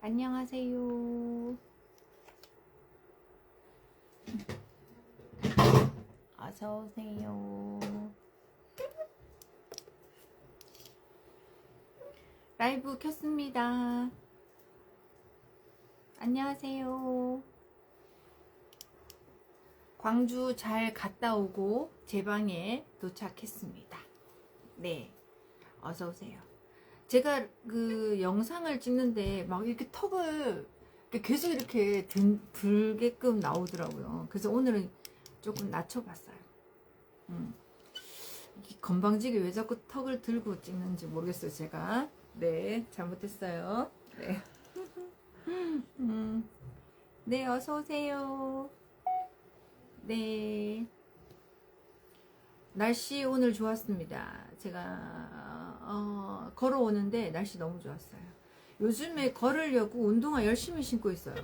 안녕하세요. 어서오세요. 라이브 켰습니다. 안녕하세요. 광주 잘 갔다 오고 제 방에 도착했습니다. 네, 어서오세요. 제가 그 영상을 찍는데 막 이렇게 턱을 계속 이렇게 들게끔 나오더라고요. 그래서 오늘은 조금 낮춰봤어요. 건방지게 왜 자꾸 턱을 들고 찍는지 모르겠어요, 제가. 네, 잘못했어요. 네. 네, 어서오세요. 네. 날씨 오늘 좋았습니다. 제가 걸어오는데 날씨 너무 좋았어요. 요즘에 걸으려고 운동화 열심히 신고 있어요.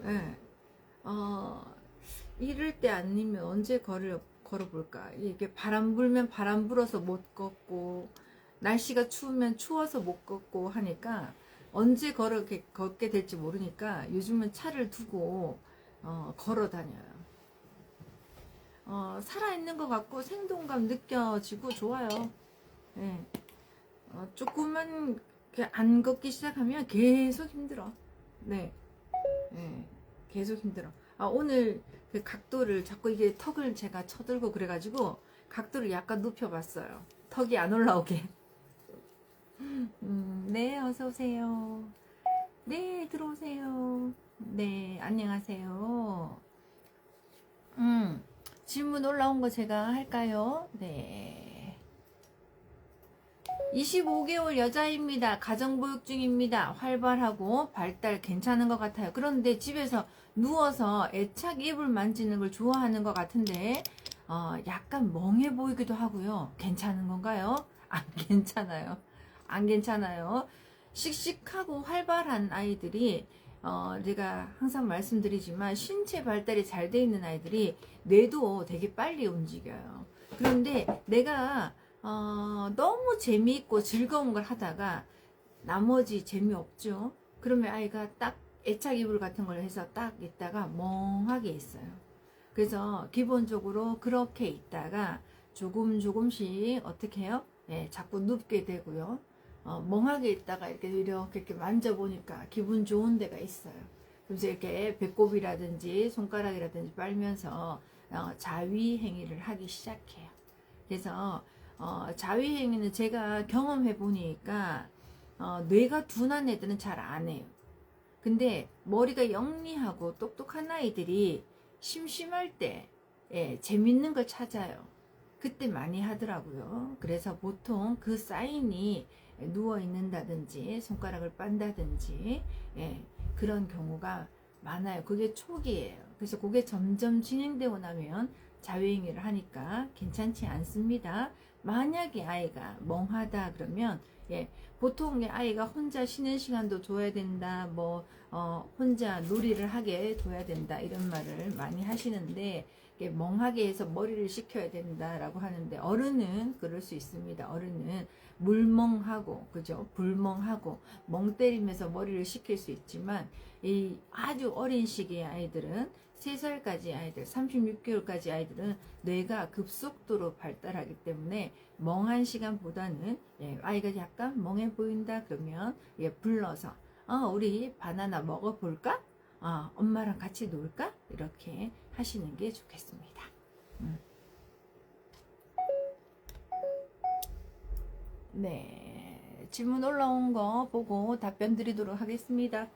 네. 이럴 때 아니면 언제 걸어볼까? 이게 바람 불면 바람 불어서 못 걷고, 날씨가 추우면 추워서 못 걷고 하니까 언제 걷게 될지 모르니까 요즘은 차를 두고 걸어 다녀요. 살아있는 것 같고 생동감 느껴지고 좋아요. 네. 조금만 안 걷기 시작하면 계속 힘들어. 네. 네. 계속 힘들어. 오늘 그 각도를 자꾸 이게 턱을 제가 쳐들고 그래가지고 각도를 약간 눕혀봤어요. 턱이 안 올라오게. 네, 어서오세요. 네, 들어오세요. 네, 안녕하세요. 질문 올라온 거 제가 할까요? 네. 25개월 여자입니다. 가정보육 중입니다. 활발하고 발달 괜찮은 것 같아요. 그런데 집에서 누워서 애착 이불 만지는 걸 좋아하는 것 같은데 약간 멍해 보이기도 하고요. 괜찮은 건가요? 안 괜찮아요. 안 괜찮아요. 씩씩하고 활발한 아이들이 제가 항상 말씀드리지만 신체 발달이 잘 돼 있는 아이들이 뇌도 되게 빨리 움직여요. 그런데 내가 너무 재미있고 즐거운 걸 하다가 나머지 재미없죠. 그러면 아이가 딱 애착 이불 같은 걸 해서 딱 있다가 멍하게 있어요. 그래서 기본적으로 그렇게 있다가 조금씩 어떻게 해요? 네, 자꾸 눕게 되고요. 멍하게 있다가 이렇게 만져보니까 기분 좋은 데가 있어요. 그래서 이렇게 배꼽이라든지 손가락이라든지 빨면서 자위 행위를 하기 시작해요. 그래서 자위 행위는 제가 경험해 보니까 뇌가 둔한 애들은 잘 안 해요. 근데 머리가 영리하고 똑똑한 아이들이 심심할 때 재밌는 걸 찾아요. 그때 많이 하더라고요. 그래서 보통 그 사인이 누워 있는다든지 손가락을 빤다든지 그런 경우가 많아요. 그게 초기예요. 그래서 그게 점점 진행되고 나면 자유행위를 하니까 괜찮지 않습니다. 만약에 아이가 멍하다 그러면 보통 아이가 혼자 쉬는 시간도 줘야 된다, 혼자 놀이를 하게 둬야 된다 이런 말을 많이 하시는데 멍하게 해서 머리를 식혀야 된다라고 하는데 어른은 그럴 수 있습니다. 어른은 물멍하고 그죠? 불멍하고 멍 때리면서 머리를 식힐 수 있지만 이 아주 어린 시기의 아이들은 3살까지 아이들, 36개월까지 아이들은 뇌가 급속도로 발달하기 때문에 멍한 시간보다는 아이가 약간 멍해 보인다 그러면 불러서 우리 바나나 먹어볼까? 엄마랑 같이 놀까? 이렇게 하시는 게 좋겠습니다. 네, 질문 올라온 거 보고 답변 드리도록 하겠습니다.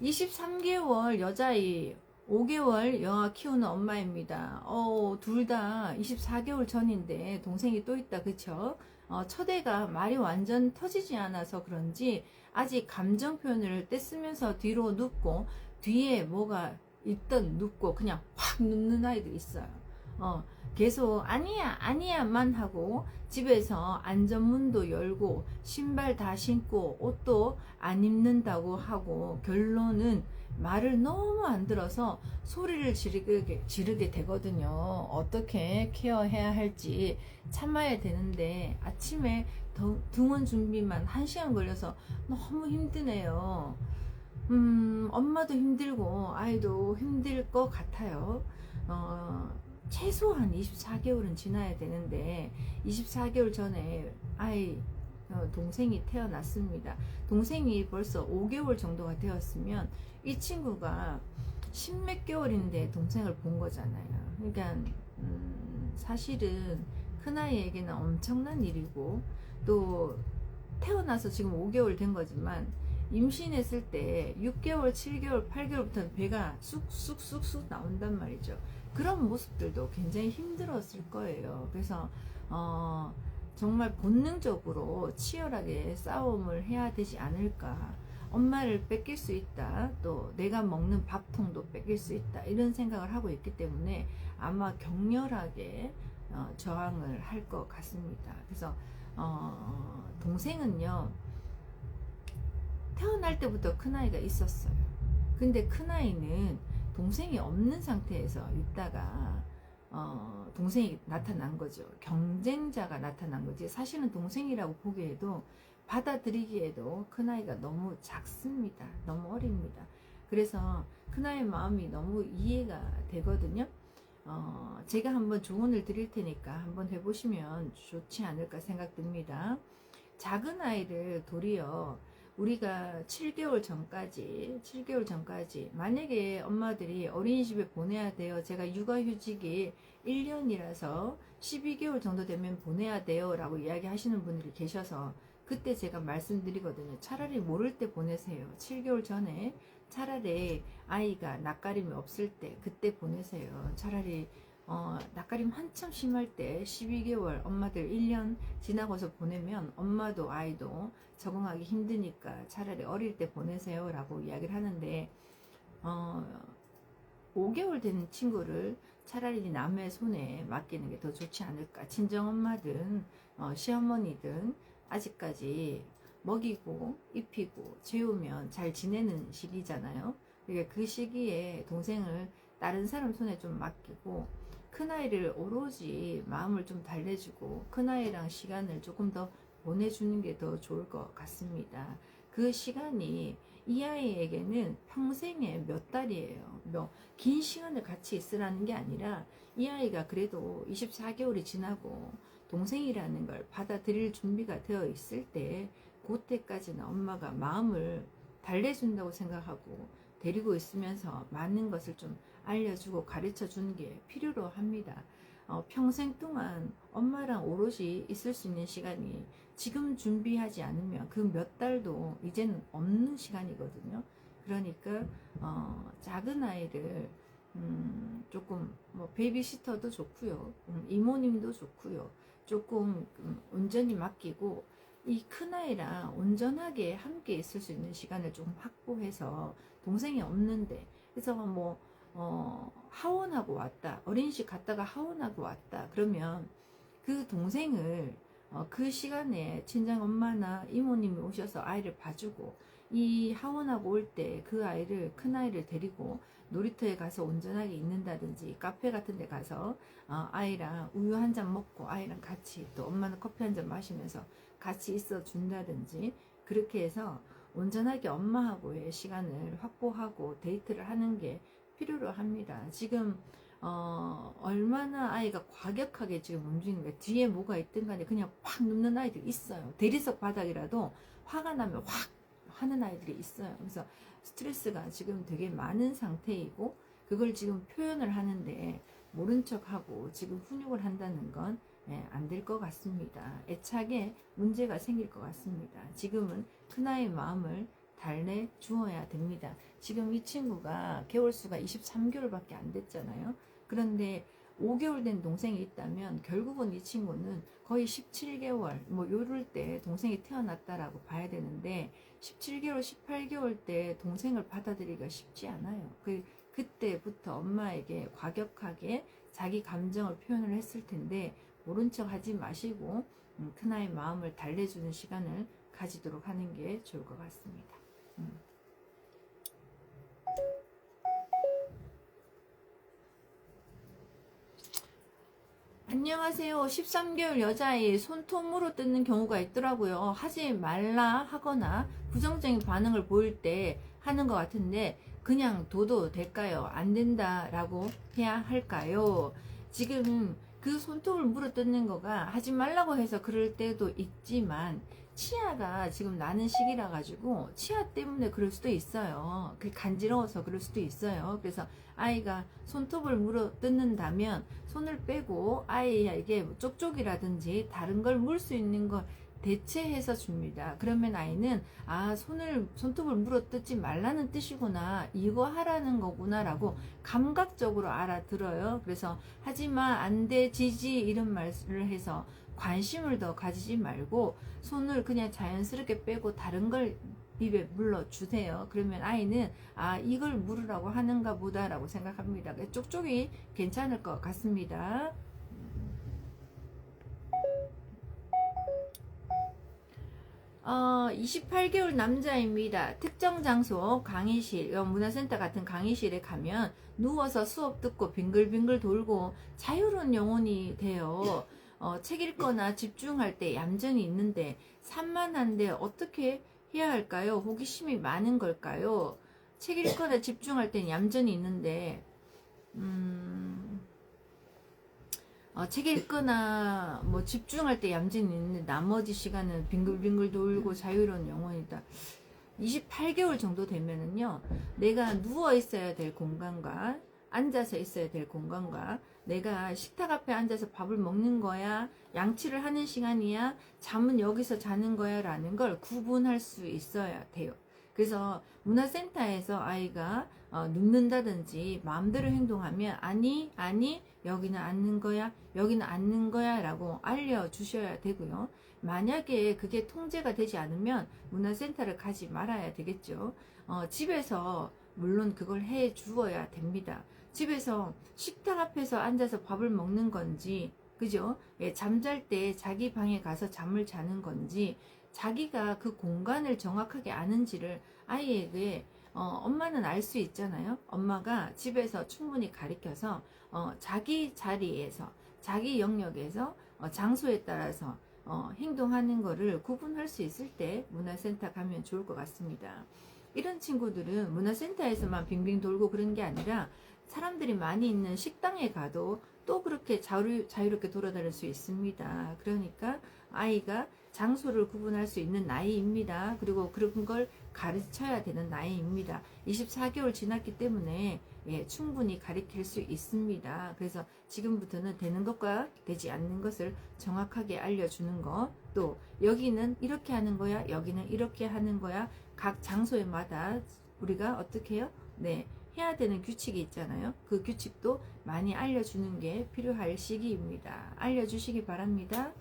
23개월 여자아이, 5개월 여아 키우는 엄마입니다. 둘 다 24개월 전인데 동생이 또 있다, 그쵸? 첫애가 말이 완전 터지지 않아서 그런지 아직 감정 표현을 떼쓰면서 뒤로 눕고 뒤에 뭐가 있던 눕고 그냥 확 눕는 아이들이 있어요. 계속 아니야만 하고 집에서 안전문도 열고 신발 다 신고 옷도 안 입는다고 하고 결론은 말을 너무 안 들어서 소리를 지르게 되거든요. 어떻게 케어해야 할지 참아야 되는데 아침에 등원 준비만 1시간 걸려서 너무 힘드네요. 엄마도 힘들고 아이도 힘들 것 같아요. 최소한 24개월은 지나야 되는데 24개월 전에 아이 동생이 태어났습니다. 동생이 벌써 5개월 정도가 되었으면 이 친구가 10몇 개월인데 동생을 본 거잖아요. 그러니까 사실은 큰아이에게는 엄청난 일이고, 또 태어나서 지금 5개월 된 거지만 임신했을 때 6개월, 7개월, 8개월부터는 배가 쑥쑥쑥쑥 나온단 말이죠. 그런 모습들도 굉장히 힘들었을 거예요. 그래서 정말 본능적으로 치열하게 싸움을 해야 되지 않을까. 엄마를 뺏길 수 있다. 또 내가 먹는 밥통도 뺏길 수 있다. 이런 생각을 하고 있기 때문에 아마 격렬하게 저항을 할 것 같습니다. 그래서 동생은요, 태어날 때부터 큰아이가 있었어요. 근데 큰아이는 동생이 없는 상태에서 있다가 동생이 나타난 거죠. 경쟁자가 나타난 거지. 사실은 동생이라고 보기에도, 받아들이기에도 큰아이가 너무 작습니다. 너무 어립니다. 그래서 큰아이 마음이 너무 이해가 되거든요. 제가 한번 조언을 드릴 테니까 한번 해보시면 좋지 않을까 생각됩니다. 작은 아이를 도리어 우리가 7개월 전까지 만약에 엄마들이 어린이집에 보내야 돼요. 제가 육아휴직이 1년이라서 12개월 정도 되면 보내야 돼요 라고 이야기 하시는 분들이 계셔서, 그때 제가 말씀드리거든요. 차라리 모를 때 보내세요. 7개월 전에 차라리 아이가 낯가림이 없을 때 그때 보내세요. 차라리 낯가림 한참 심할 때 12개월, 엄마들 1년 지나고서 보내면 엄마도 아이도 적응하기 힘드니까 차라리 어릴 때 보내세요 라고 이야기를 하는데, 5개월 된 친구를 차라리 남의 손에 맡기는 게 더 좋지 않을까. 친정엄마든 시어머니든 아직까지 먹이고 입히고 재우면 잘 지내는 시기잖아요. 그러니까 그 시기에 동생을 다른 사람 손에 좀 맡기고, 큰아이를 오로지 마음을 좀 달래주고 큰아이랑 시간을 조금 더 보내주는 게 더 좋을 것 같습니다. 그 시간이 이 아이에게는 평생에 몇 달이에요. 긴 시간을 같이 있으라는 게 아니라, 이 아이가 그래도 24개월이 지나고 동생이라는 걸 받아들일 준비가 되어 있을 때, 그때까지는 엄마가 마음을 달래준다고 생각하고 데리고 있으면서 많은 것을 좀 알려주고 가르쳐 주는 게 필요로 합니다. 평생 동안 엄마랑 오롯이 있을 수 있는 시간이 지금 준비하지 않으면 그 몇 달도 이제는 없는 시간이거든요. 그러니까 작은 아이를 조금 베이비시터도 좋고요, 이모님도 좋고요, 조금 온전히 맡기고 이 큰아이랑 온전하게 함께 있을 수 있는 시간을 좀 확보해서, 동생이 없는데, 그래서 하원하고 왔다, 어린이집 갔다가 하원하고 왔다 그러면 그 동생을 그 시간에 친정 엄마나 이모님이 오셔서 아이를 봐주고, 이 하원하고 올 때 그 아이를, 큰아이를 데리고 놀이터에 가서 온전하게 있는다든지, 카페 같은 데 가서 아이랑 우유 한 잔 먹고 아이랑 같이, 또 엄마는 커피 한 잔 마시면서 같이 있어 준다든지, 그렇게 해서 온전하게 엄마하고의 시간을 확보하고 데이트를 하는 게 필요로 합니다. 지금 얼마나 아이가 과격하게 지금 움직이는, 뒤에 뭐가 있든 간에 그냥 확 눕는 아이들이 있어요. 대리석 바닥이라도 화가 나면 확 하는 아이들이 있어요. 그래서 스트레스가 지금 되게 많은 상태이고, 그걸 지금 표현을 하는데 모른 척하고 지금 훈육을 한다는 건 안 될 것 같습니다. 애착에 문제가 생길 것 같습니다. 지금은 큰아이의 마음을 달래 주어야 됩니다. 지금 이 친구가 개월수가 23개월밖에 안 됐잖아요. 그런데 5개월 된 동생이 있다면 결국은 이 친구는 거의 17개월 요럴 때 동생이 태어났다라고 봐야 되는데, 17개월 18개월 때 동생을 받아들이기가 쉽지 않아요. 그때부터 엄마에게 과격하게 자기 감정을 표현을 했을 텐데, 모른 척 하지 마시고 큰아이 마음을 달래주는 시간을 가지도록 하는 게 좋을 것 같습니다. 안녕하세요. 13개월 여자아이 손톱으로 뜯는 경우가 있더라고요. 하지 말라 하거나 부정적인 반응을 보일 때 하는 것 같은데 그냥 둬도 될까요? 안 된다라고 해야 할까요? 지금 그 손톱을 물어 뜯는 거가 하지 말라고 해서 그럴 때도 있지만 치아가 지금 나는 시기라 가지고 치아 때문에 그럴 수도 있어요. 그게 간지러워서 그럴 수도 있어요. 그래서 아이가 손톱을 물어 뜯는다면 손을 빼고 아이에게 쪽쪽이라든지 다른 걸 물 수 있는 걸 대체해서 줍니다. 그러면 아이는 손톱을 물어 뜯지 말라는 뜻이구나, 이거 하라는 거구나 라고 감각적으로 알아들어요. 그래서 하지마, 안돼, 지지 이런 말을 해서 관심을 더 가지지 말고 손을 그냥 자연스럽게 빼고 다른 걸 입에 물러주세요. 그러면 아이는 이걸 물으라고 하는가 보다 라고 생각합니다. 쪽쪽이 괜찮을 것 같습니다. 28개월 남자입니다. 특정 장소, 강의실, 문화센터 같은 강의실에 가면 누워서 수업 듣고 빙글빙글 돌고 자유로운 영혼이 돼요. 책 읽거나 집중할 때 얌전히 있는데 산만한데 어떻게 해야 할까요? 호기심이 많은 걸까요? 책 읽거나 집중할 땐 얌전히 있는데 책 읽거나 뭐 집중할 때 얌전히 있는데 나머지 시간은 빙글빙글 돌고 자유로운 영혼이다. 28개월 정도 되면은요, 내가 누워 있어야 될 공간과 앉아서 있어야 될 공간과 내가 식탁 앞에 앉아서 밥을 먹는 거야, 양치를 하는 시간이야, 잠은 여기서 자는 거야 라는 걸 구분할 수 있어야 돼요. 그래서 문화센터에서 아이가 눕는다든지 마음대로 행동하면 아니 여기는 앉는 거야, 여기는 앉는 거야 라고 알려주셔야 되고요. 만약에 그게 통제가 되지 않으면 문화센터를 가지 말아야 되겠죠. 집에서 물론 그걸 해 주어야 됩니다. 집에서 식탁 앞에서 앉아서 밥을 먹는 건지, 그죠? 잠잘 때 자기 방에 가서 잠을 자는 건지, 자기가 그 공간을 정확하게 아는지를 아이에게 엄마는 알 수 있잖아요. 엄마가 집에서 충분히 가르쳐서 자기 자리에서, 자기 영역에서, 장소에 따라서 행동하는 거를 구분할 수 있을 때 문화센터 가면 좋을 것 같습니다. 이런 친구들은 문화센터에서만 빙빙 돌고 그런 게 아니라 사람들이 많이 있는 식당에 가도 또 그렇게 자유롭게 돌아다닐 수 있습니다. 그러니까 아이가 장소를 구분할 수 있는 나이입니다. 그리고 그런 걸 가르쳐야 되는 나이입니다. 24개월 지났기 때문에 충분히 가르칠 수 있습니다. 그래서 지금부터는 되는 것과 되지 않는 것을 정확하게 알려주는 것, 또 여기는 이렇게 하는 거야, 여기는 이렇게 하는 거야, 각 장소에마다 우리가 어떻게 해요? 해야 되는 규칙이 있잖아요. 그 규칙도 많이 알려주는 게 필요할 시기입니다. 알려주시기 바랍니다.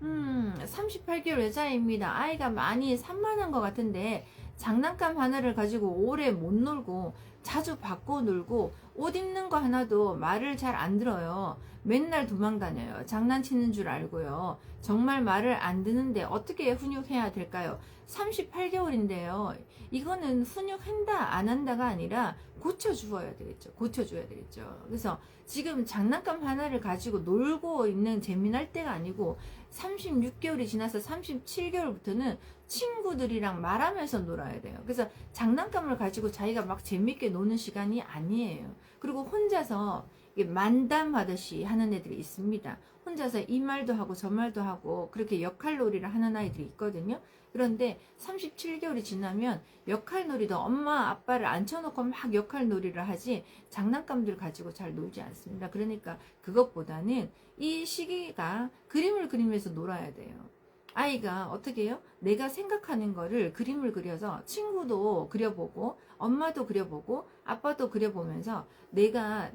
38개월 여자입니다. 아이가 많이 산만한 것 같은데 장난감 하나를 가지고 오래 못 놀고 자주 바꿔 놀고 옷 입는 거 하나도 말을 잘 안 들어요. 맨날 도망 다녀요. 장난치는 줄 알고요. 정말 말을 안 듣는데 어떻게 훈육해야 될까요? 38개월인데요. 이거는 훈육한다 안 한다가 아니라 고쳐주어야 되겠죠. 고쳐줘야 되겠죠. 그래서 지금 장난감 하나를 가지고 놀고 있는 재미날 때가 아니고 36개월이 지나서 37개월부터는 친구들이랑 말하면서 놀아야 돼요. 그래서 장난감을 가지고 자기가 막 재밌게 노는 시간이 아니에요. 그리고 혼자서 만담하듯이 하는 애들이 있습니다. 혼자서 이 말도 하고 저 말도 하고 그렇게 역할놀이를 하는 아이들이 있거든요. 그런데 37개월이 지나면 역할놀이도 엄마 아빠를 앉혀놓고 막 역할놀이를 하지 장난감들 가지고 잘 놀지 않습니다. 그러니까 그것보다는 이 시기가 그림을 그리면서 놀아야 돼요. 아이가 어떻게 해요? 내가 생각하는 거를 그림을 그려서 친구도 그려보고 엄마도 그려보고 아빠도 그려보면서 내가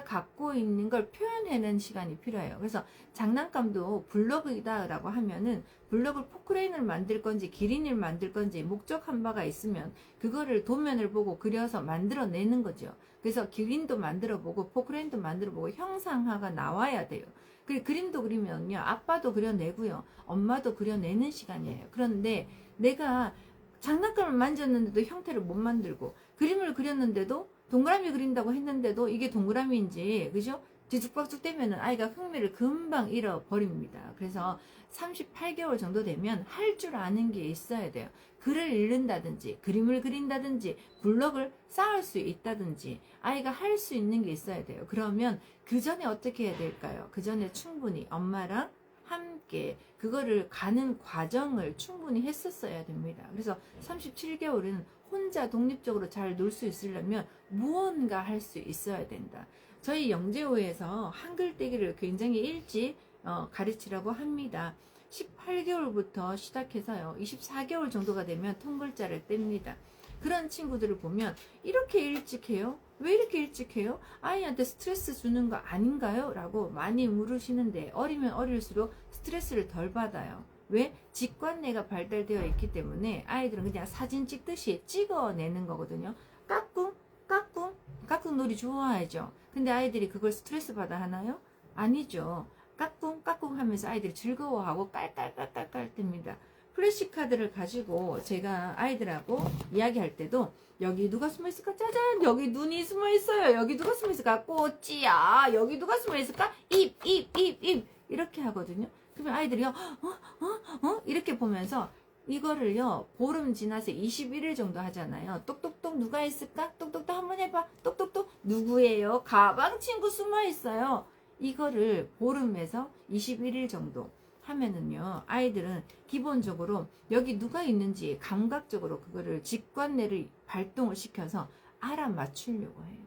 갖고 있는 걸 표현해내는 시간이 필요해요. 그래서 장난감도 블럭이다 라고 하면은 블럭을 포크레인을 만들 건지 기린을 만들 건지 목적한 바가 있으면 그거를 도면을 보고 그려서 만들어내는 거죠. 그래서 기린도 만들어보고 포크레인도 만들어보고 형상화가 나와야 돼요. 그림도 그리면요, 아빠도 그려내고요, 엄마도 그려내는 시간이에요. 그런데 내가 장난감을 만졌는데도 형태를 못 만들고 그림을 그렸는데도 동그라미 그린다고 했는데도 이게 동그라미인지, 그죠? 뒤죽박죽 되면은 아이가 흥미를 금방 잃어버립니다. 그래서 38개월 정도 되면 할 줄 아는 게 있어야 돼요. 글을 읽는다든지, 그림을 그린다든지, 블럭을 쌓을 수 있다든지, 아이가 할 수 있는 게 있어야 돼요. 그러면 그 전에 어떻게 해야 될까요? 그 전에 충분히 엄마랑 함께 그거를 가는 과정을 충분히 했었어야 됩니다. 그래서 37개월은 혼자 독립적으로 잘 놀 수 있으려면 무언가 할 수 있어야 된다. 저희 영재호에서 한글 떼기를 굉장히 일찍 가르치라고 합니다. 18개월부터 시작해서요. 24개월 정도가 되면 통글자를 뗍니다. 그런 친구들을 보면 이렇게 일찍 해요? 왜 이렇게 일찍 해요? 아이한테 스트레스 주는 거 아닌가요? 라고 많이 물으시는데, 어리면 어릴수록 스트레스를 덜 받아요. 왜? 직관내가 발달되어 있기 때문에 아이들은 그냥 사진 찍듯이 찍어내는 거거든요. 까꿍 까꿍 까꿍 놀이 좋아하죠. 근데 아이들이 그걸 스트레스 받아 하나요? 아니죠. 까꿍 까꿍 하면서 아이들이 즐거워하고 깔깔깔깔깔 뜹니다. 플래시카드를 가지고 제가 아이들하고 이야기할 때도, 여기 누가 숨어 있을까? 짜잔! 여기 눈이 숨어 있어요. 여기 누가 숨어 있을까? 꼬치야. 여기 누가 숨어 있을까? 입 이렇게 하거든요. 그러면 아이들이요, 이렇게 보면서 이거를요, 보름 지나서 21일 정도 하잖아요. 똑똑똑 누가 있을까? 똑똑똑 한번 해봐. 똑똑똑 누구예요? 가방 친구 숨어 있어요. 이거를 보름에서 21일 정도 하면은요, 아이들은 기본적으로 여기 누가 있는지 감각적으로 그거를 직관내를 발동을 시켜서 알아맞추려고 해요.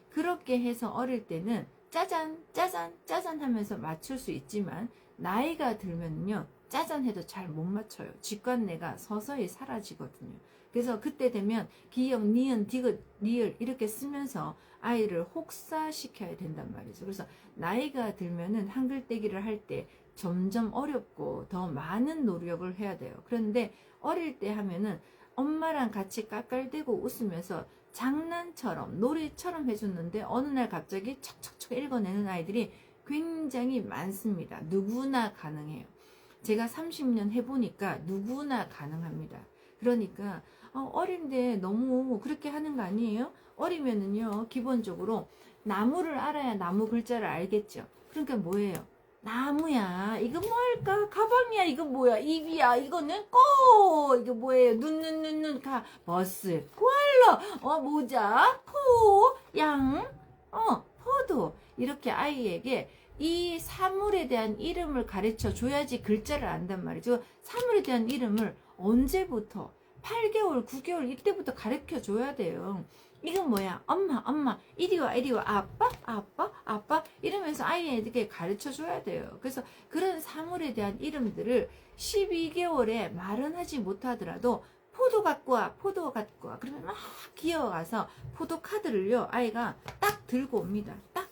그렇게 해서 어릴 때는 짜잔 짜잔 짜잔 하면서 맞출 수 있지만, 나이가 들면요 짜잔 해도 잘 못 맞춰요. 직관내가 서서히 사라지거든요. 그래서 그때 되면 기역, 니은, 디귿, 리을 이렇게 쓰면서 아이를 혹사시켜야 된단 말이죠. 그래서 나이가 들면은 한글 떼기를 할 때 점점 어렵고 더 많은 노력을 해야 돼요. 그런데 어릴 때 하면은 엄마랑 같이 깔깔대고 웃으면서 장난처럼 놀이처럼 해줬는데, 어느 날 갑자기 척척척 읽어내는 아이들이 굉장히 많습니다. 누구나 가능해요. 제가 30년 해보니까 누구나 가능합니다. 그러니까 어린데 너무 그렇게 하는 거 아니에요? 어리면은요, 기본적으로 나무를 알아야 나무 글자를 알겠죠. 그러니까 뭐예요? 나무야. 이거 뭐 할까? 가방이야. 이거 뭐야? 입이야. 이거는 꼬. 이거 뭐예요? 눈, 가. 버스. 코알라. 모자. 코. 양. 포도. 이렇게 아이에게 이 사물에 대한 이름을 가르쳐 줘야지 글자를 안단 말이죠. 사물에 대한 이름을 언제부터? 8개월, 9개월 이때부터 가르쳐 줘야 돼요. 이건 뭐야? 엄마, 이리 와, 아빠 이러면서 아이에게 가르쳐 줘야 돼요. 그래서 그런 사물에 대한 이름들을 12개월에 말은 하지 못하더라도 포도 갖고 와. 그러면 막 기어가서 포도 카드를요, 아이가 딱 들고 옵니다. 딱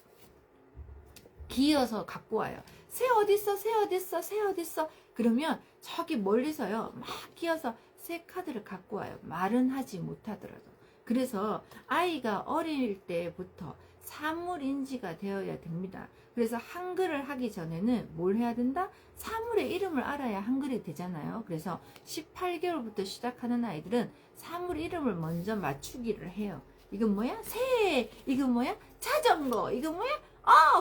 기어서 갖고 와요. 새 어딨어? 그러면 저기 멀리서요, 막 기어서 새 카드를 갖고 와요. 말은 하지 못하더라도. 그래서 아이가 어릴 때부터 사물인지가 되어야 됩니다. 그래서 한글을 하기 전에는 뭘 해야 된다? 사물의 이름을 알아야 한글이 되잖아요. 그래서 18개월부터 시작하는 아이들은 사물 이름을 먼저 맞추기를 해요. 이건 뭐야? 새. 이건 뭐야? 자전거. 이건 뭐야?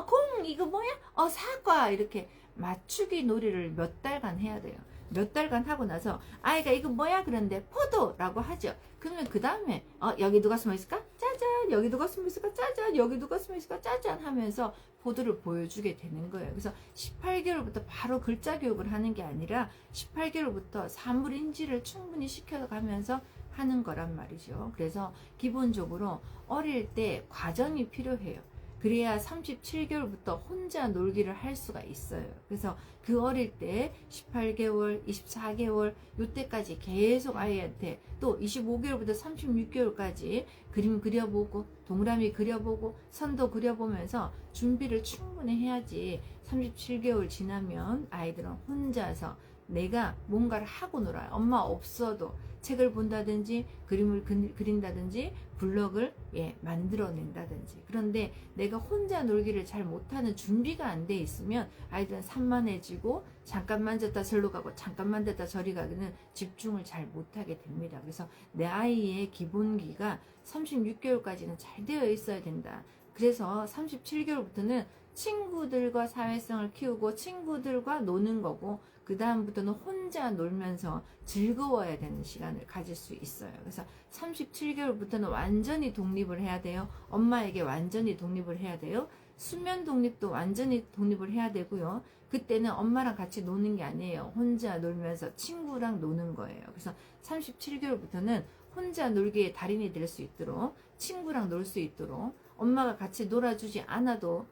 공. 이거 뭐야? 사과. 이렇게 맞추기 놀이를 몇 달간 해야 돼요. 몇 달간 하고 나서 아이가 이거 뭐야? 그런데 포도라고 하죠. 그러면 그 다음에 여기 누가 숨어 있을까? 짜잔. 여기 누가 숨어 있을까? 짜잔. 여기 누가 숨어 있을까? 짜잔 하면서 포도를 보여주게 되는 거예요. 그래서 18개월부터 바로 글자 교육을 하는 게 아니라 18개월부터 사물 인지를 충분히 시켜가면서 하는 거란 말이죠. 그래서 기본적으로 어릴 때 과정이 필요해요. 그래야 37개월부터 혼자 놀기를 할 수가 있어요. 그래서 그 어릴 때 18개월, 24개월 요때까지 계속 아이한테, 또 25개월부터 36개월까지 그림 그려보고 동그라미 그려보고 선도 그려보면서 준비를 충분히 해야지 37개월 지나면 아이들은 혼자서 내가 뭔가를 하고 놀아요. 엄마 없어도 책을 본다든지 그림을 그린다든지 블럭을 만들어낸다든지. 그런데 내가 혼자 놀기를 잘 못하는 준비가 안 돼 있으면 아이들은 산만해지고 잠깐 만졌다 절로 가고 잠깐 만졌다 저리 가기는 집중을 잘 못하게 됩니다. 그래서 내 아이의 기본기가 36개월까지는 잘 되어 있어야 된다. 그래서 37개월부터는 친구들과 사회성을 키우고 친구들과 노는 거고, 그 다음부터는 혼자 놀면서 즐거워야 되는 시간을 가질 수 있어요. 그래서 37개월부터는 완전히 독립을 해야 돼요. 엄마에게 완전히 독립을 해야 돼요. 수면 독립도 완전히 독립을 해야 되고요. 그때는 엄마랑 같이 노는 게 아니에요. 혼자 놀면서 친구랑 노는 거예요. 그래서 37개월부터는 혼자 놀기의 달인이 될 수 있도록, 친구랑 놀 수 있도록, 엄마가 같이 놀아주지 않아도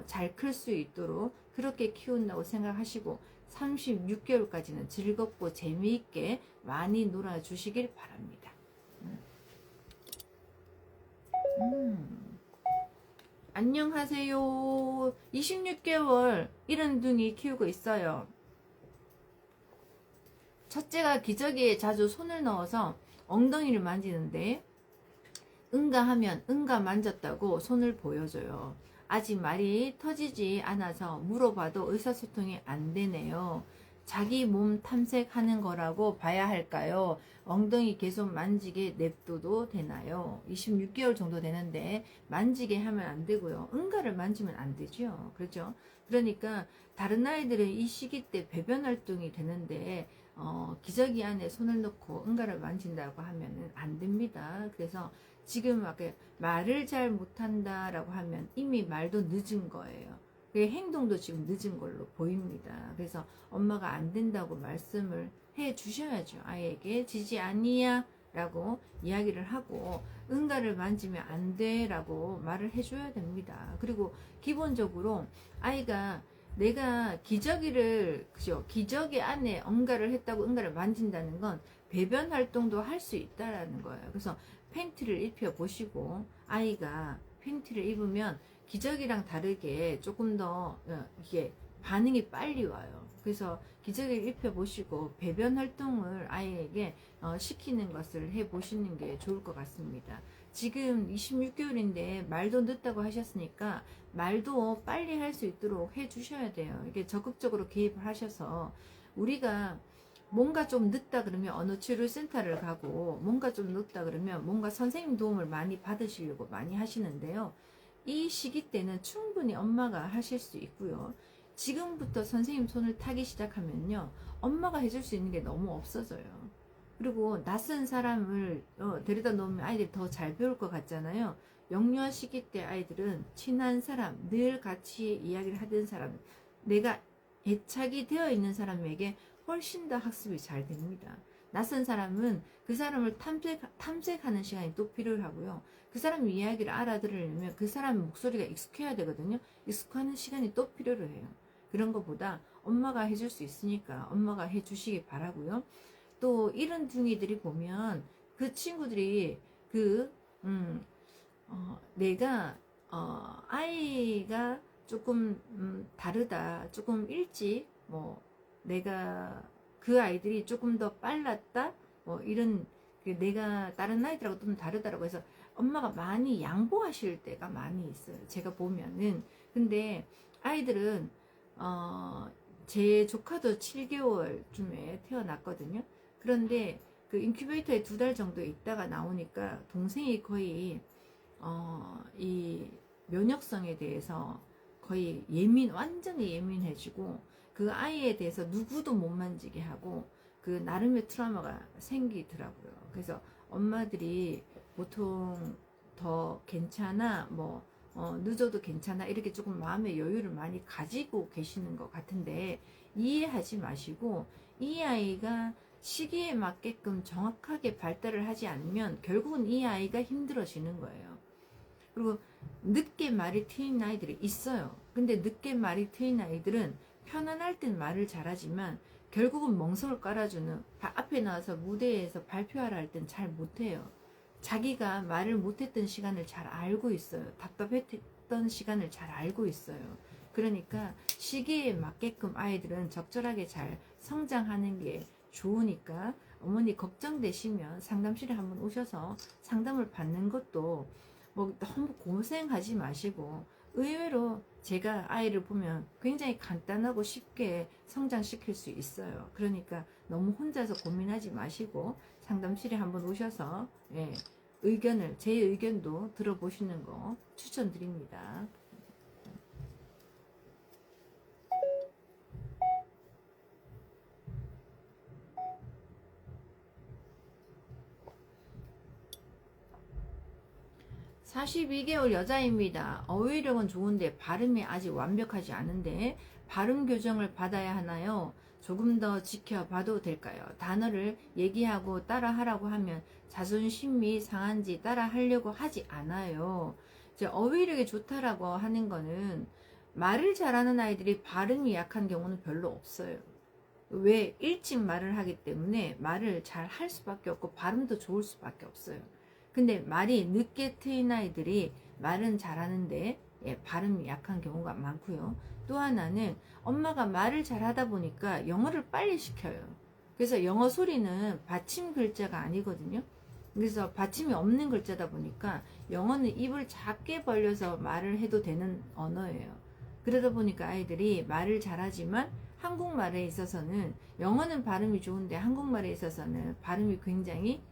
잘 클 수 있도록 그렇게 키운다고 생각하시고 36개월까지는 즐겁고 재미있게 많이 놀아주시길 바랍니다. 안녕하세요. 26개월 이른둥이 키우고 있어요. 첫째가 기저귀에 자주 손을 넣어서 엉덩이를 만지는데 응가하면 응가 만졌다고 손을 보여줘요. 아직 말이 터지지 않아서 물어봐도 의사소통이 안 되네요. 자기 몸 탐색하는 거라고 봐야 할까요? 엉덩이 계속 만지게 냅둬도 되나요? 26개월 정도 되는데 만지게 하면 안 되고요. 응가를 만지면 안 되죠. 그렇죠? 그러니까 다른 아이들은 이 시기 때 배변 활동이 되는데 기저귀 안에 손을 넣고 응가를 만진다고 하면 안 됩니다. 그래서 지금 막 말을 잘 못한다라고 하면 이미 말도 늦은 거예요. 행동도 지금 늦은 걸로 보입니다. 그래서 엄마가 안 된다고 말씀을 해 주셔야죠. 아이에게 지지 아니야 라고 이야기를 하고 응가를 만지면 안 돼 라고 말을 해줘야 됩니다. 그리고 기본적으로 아이가 내가 기저귀를, 그죠? 기저귀 안에 응가를 했다고 응가를 만진다는 건 배변 활동도 할 수 있다라는 거예요. 그래서 팬티를 입혀 보시고 아이가 팬티를 입으면 기저귀랑 다르게 조금 더 이게 반응이 빨리 와요. 그래서 기저귀를 입혀 보시고 배변 활동을 아이에게 시키는 것을 해 보시는 게 좋을 것 같습니다. 지금 26개월인데 말도 늦다고 하셨으니까 말도 빨리 할 수 있도록 해 주셔야 돼요. 이게 적극적으로 개입을 하셔서, 우리가 뭔가 좀 늦다 그러면 어느 치료센터를 가고 뭔가 좀 늦다 그러면 뭔가 선생님 도움을 많이 받으시려고 많이 하시는데요. 이 시기 때는 충분히 엄마가 하실 수 있고요. 지금부터 선생님 손을 타기 시작하면요, 엄마가 해줄 수 있는 게 너무 없어져요. 그리고 낯선 사람을 데려다 놓으면 아이들이 더 잘 배울 것 같잖아요. 영유아 시기 때 아이들은 친한 사람, 늘 같이 이야기를 하던 사람, 내가 애착이 되어 있는 사람에게 훨씬 더 학습이 잘 됩니다. 낯선 사람은 그 사람을 탐색하는 시간이 또 필요하고요. 그 사람 이야기를 알아들으려면 그 사람 목소리가 익숙해야 되거든요. 익숙하는 시간이 또 필요로 해요. 그런 것보다 엄마가 해줄 수 있으니까 엄마가 해주시기 바라고요. 또 이런 둥이들이 보면 그 친구들이 내가 아이가 조금 다르다, 조금 일찍 내가 그 아이들이 조금 더 빨랐다, 이런, 내가 다른 아이들하고 좀 다르다라고 해서 엄마가 많이 양보하실 때가 많이 있어요. 제가 보면은. 근데 아이들은 제 조카도 7개월쯤에 태어났거든요. 그런데 그 인큐베이터에 2달 정도 있다가 나오니까 동생이 거의 이 면역성에 대해서 거의 완전히 예민해지고, 그 아이에 대해서 누구도 못 만지게 하고 그 나름의 트라우마가 생기더라고요. 그래서 엄마들이 보통 더 괜찮아, 늦어도 괜찮아, 이렇게 조금 마음의 여유를 많이 가지고 계시는 것 같은데, 이해하지 마시고 이 아이가 시기에 맞게끔 정확하게 발달을 하지 않으면 결국은 이 아이가 힘들어지는 거예요. 그리고 늦게 말이 트인 아이들이 있어요. 근데 늦게 말이 트인 아이들은 편안할 땐 말을 잘하지만 결국은 멍석을 깔아주는, 앞에 나와서 무대에서 발표하라 할 땐 잘 못해요. 자기가 말을 못했던 시간을 잘 알고 있어요. 답답했던 시간을 잘 알고 있어요. 그러니까 시기에 맞게끔 아이들은 적절하게 잘 성장하는 게 좋으니까 어머니 걱정되시면 상담실에 한번 오셔서 상담을 받는 것도 뭐 너무 고생하지 마시고, 의외로 제가 아이를 보면 굉장히 간단하고 쉽게 성장시킬 수 있어요. 그러니까 너무 혼자서 고민하지 마시고 상담실에 한번 오셔서 제 의견도 들어보시는 거 추천드립니다. 42개월 여자입니다. 어휘력은 좋은데 발음이 아직 완벽하지 않은데 발음 교정을 받아야 하나요? 조금 더 지켜봐도 될까요? 단어를 얘기하고 따라하라고 하면 자존심이 상한지 따라하려고 하지 않아요. 이제 어휘력이 좋다라고 하는 거는 말을 잘하는 아이들이 발음이 약한 경우는 별로 없어요. 왜? 일찍 말을 하기 때문에 말을 잘 할 수밖에 없고 발음도 좋을 수밖에 없어요. 근데 말이 늦게 트인 아이들이 말은 잘하는데 발음이 약한 경우가 많고요. 또 하나는 엄마가 말을 잘하다 보니까 영어를 빨리 시켜요. 그래서 영어 소리는 받침 글자가 아니거든요. 그래서 받침이 없는 글자다 보니까 영어는 입을 작게 벌려서 말을 해도 되는 언어예요. 그러다 보니까 아이들이 말을 잘하지만 한국말에 있어서는, 영어는 발음이 좋은데 한국말에 있어서는 발음이 굉장히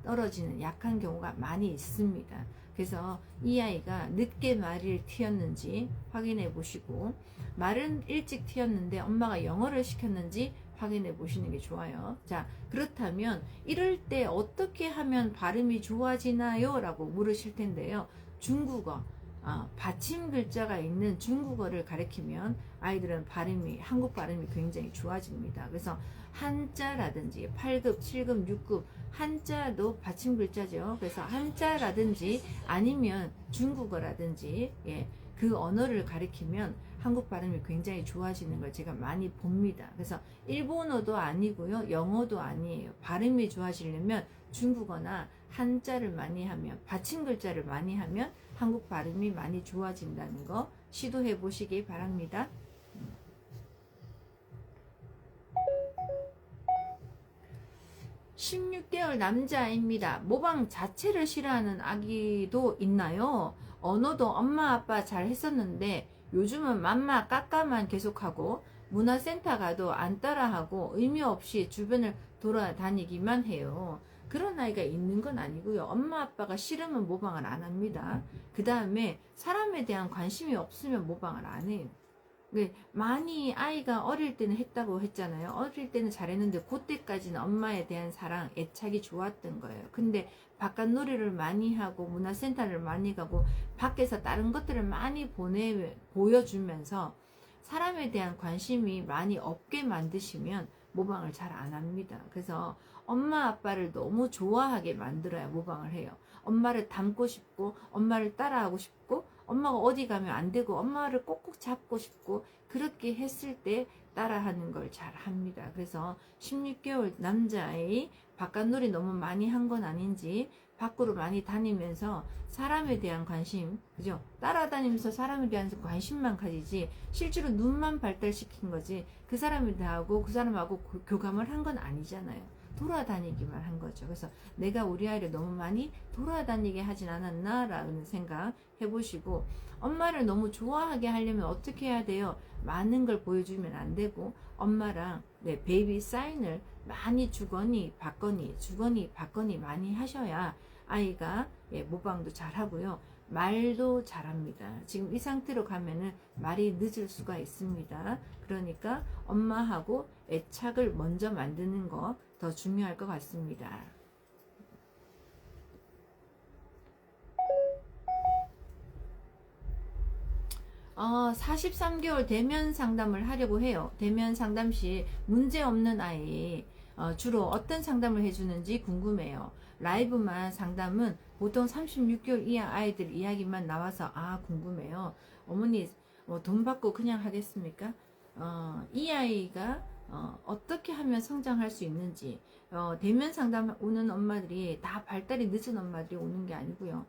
떨어지는 약한 경우가 많이 있습니다. 그래서 이 아이가 늦게 말을 튀었는지 확인해 보시고, 말은 일찍 튀었는데 엄마가 영어를 시켰는지 확인해 보시는 게 좋아요. 자, 그렇다면 이럴 때 어떻게 하면 발음이 좋아지나요? 라고 물으실 텐데요. 중국어, 받침 글자가 있는 중국어를 가르치면 아이들은 한국 발음이 굉장히 좋아집니다. 그래서 한자라든지 8급, 7급, 6급, 한자도 받침 글자죠. 그래서 한자라든지 아니면 중국어라든지 그 언어를 가리키면 한국 발음이 굉장히 좋아지는 걸 제가 많이 봅니다. 그래서 일본어도 아니고요, 영어도 아니에요. 발음이 좋아지려면 중국어나 한자를 많이 하면, 받침 글자를 많이 하면 한국 발음이 많이 좋아진다는 거 시도해 보시기 바랍니다. 16개월 남자입니다. 모방 자체를 싫어하는 아기도 있나요? 언어도 엄마 아빠 잘 했었는데 요즘은 맘마 까까만 계속하고 문화센터 가도 안 따라하고 의미 없이 주변을 돌아다니기만 해요. 그런 아이가 있는 건 아니고요. 엄마 아빠가 싫으면 모방을 안 합니다. 그 다음에 사람에 대한 관심이 없으면 모방을 안 해요. 많이 아이가 어릴 때는 했다고 했잖아요. 어릴 때는 잘했는데 그때까지는 엄마에 대한 사랑, 애착이 좋았던 거예요. 근데 바깥 놀이를 많이 하고 문화센터를 많이 가고 밖에서 다른 것들을 많이 보여주면서 사람에 대한 관심이 많이 없게 만드시면 모방을 잘 안 합니다. 그래서 엄마 아빠를 너무 좋아하게 만들어야 모방을 해요. 엄마를 닮고 싶고 엄마를 따라하고 싶고 엄마가 어디 가면 안 되고 엄마를 꼭꼭 잡고 싶고, 그렇게 했을 때 따라하는 걸 잘 합니다. 그래서 16개월 남자아이 바깥놀이 너무 많이 한 건 아닌지 밖으로 많이 다니면서 사람에 대한 관심, 그죠? 따라다니면서 사람에 대한 관심만 가지지 실제로 눈만 발달시킨 거지 그 사람에 대하고 그 사람하고 교감을 한 건 아니잖아요. 돌아다니기만 한 거죠. 그래서 내가 우리 아이를 너무 많이 돌아다니게 하진 않았나 라는 생각 해보시고, 엄마를 너무 좋아하게 하려면 어떻게 해야 돼요? 많은 걸 보여주면 안 되고 엄마랑 베이비 사인을 많이 주거니 받거니 많이 하셔야 아이가 모방도 잘하고요, 말도 잘합니다. 지금 이 상태로 가면은 말이 늦을 수가 있습니다. 그러니까 엄마하고 애착을 먼저 만드는 거 더 중요할 것 같습니다. 43개월 대면 상담을 하려고 해요. 대면 상담 시 문제 없는 아이 주로 어떤 상담을 해주는지 궁금해요. 라이브만 상담은 보통 36개월 이하 아이들 이야기만 나와서 궁금해요. 어머니 돈 받고 그냥 하겠습니까? 이 아이가 어떻게 하면 성장할 수 있는지, 대면 상담 오는 엄마들이 다 발달이 늦은 엄마들이 오는 게 아니고요.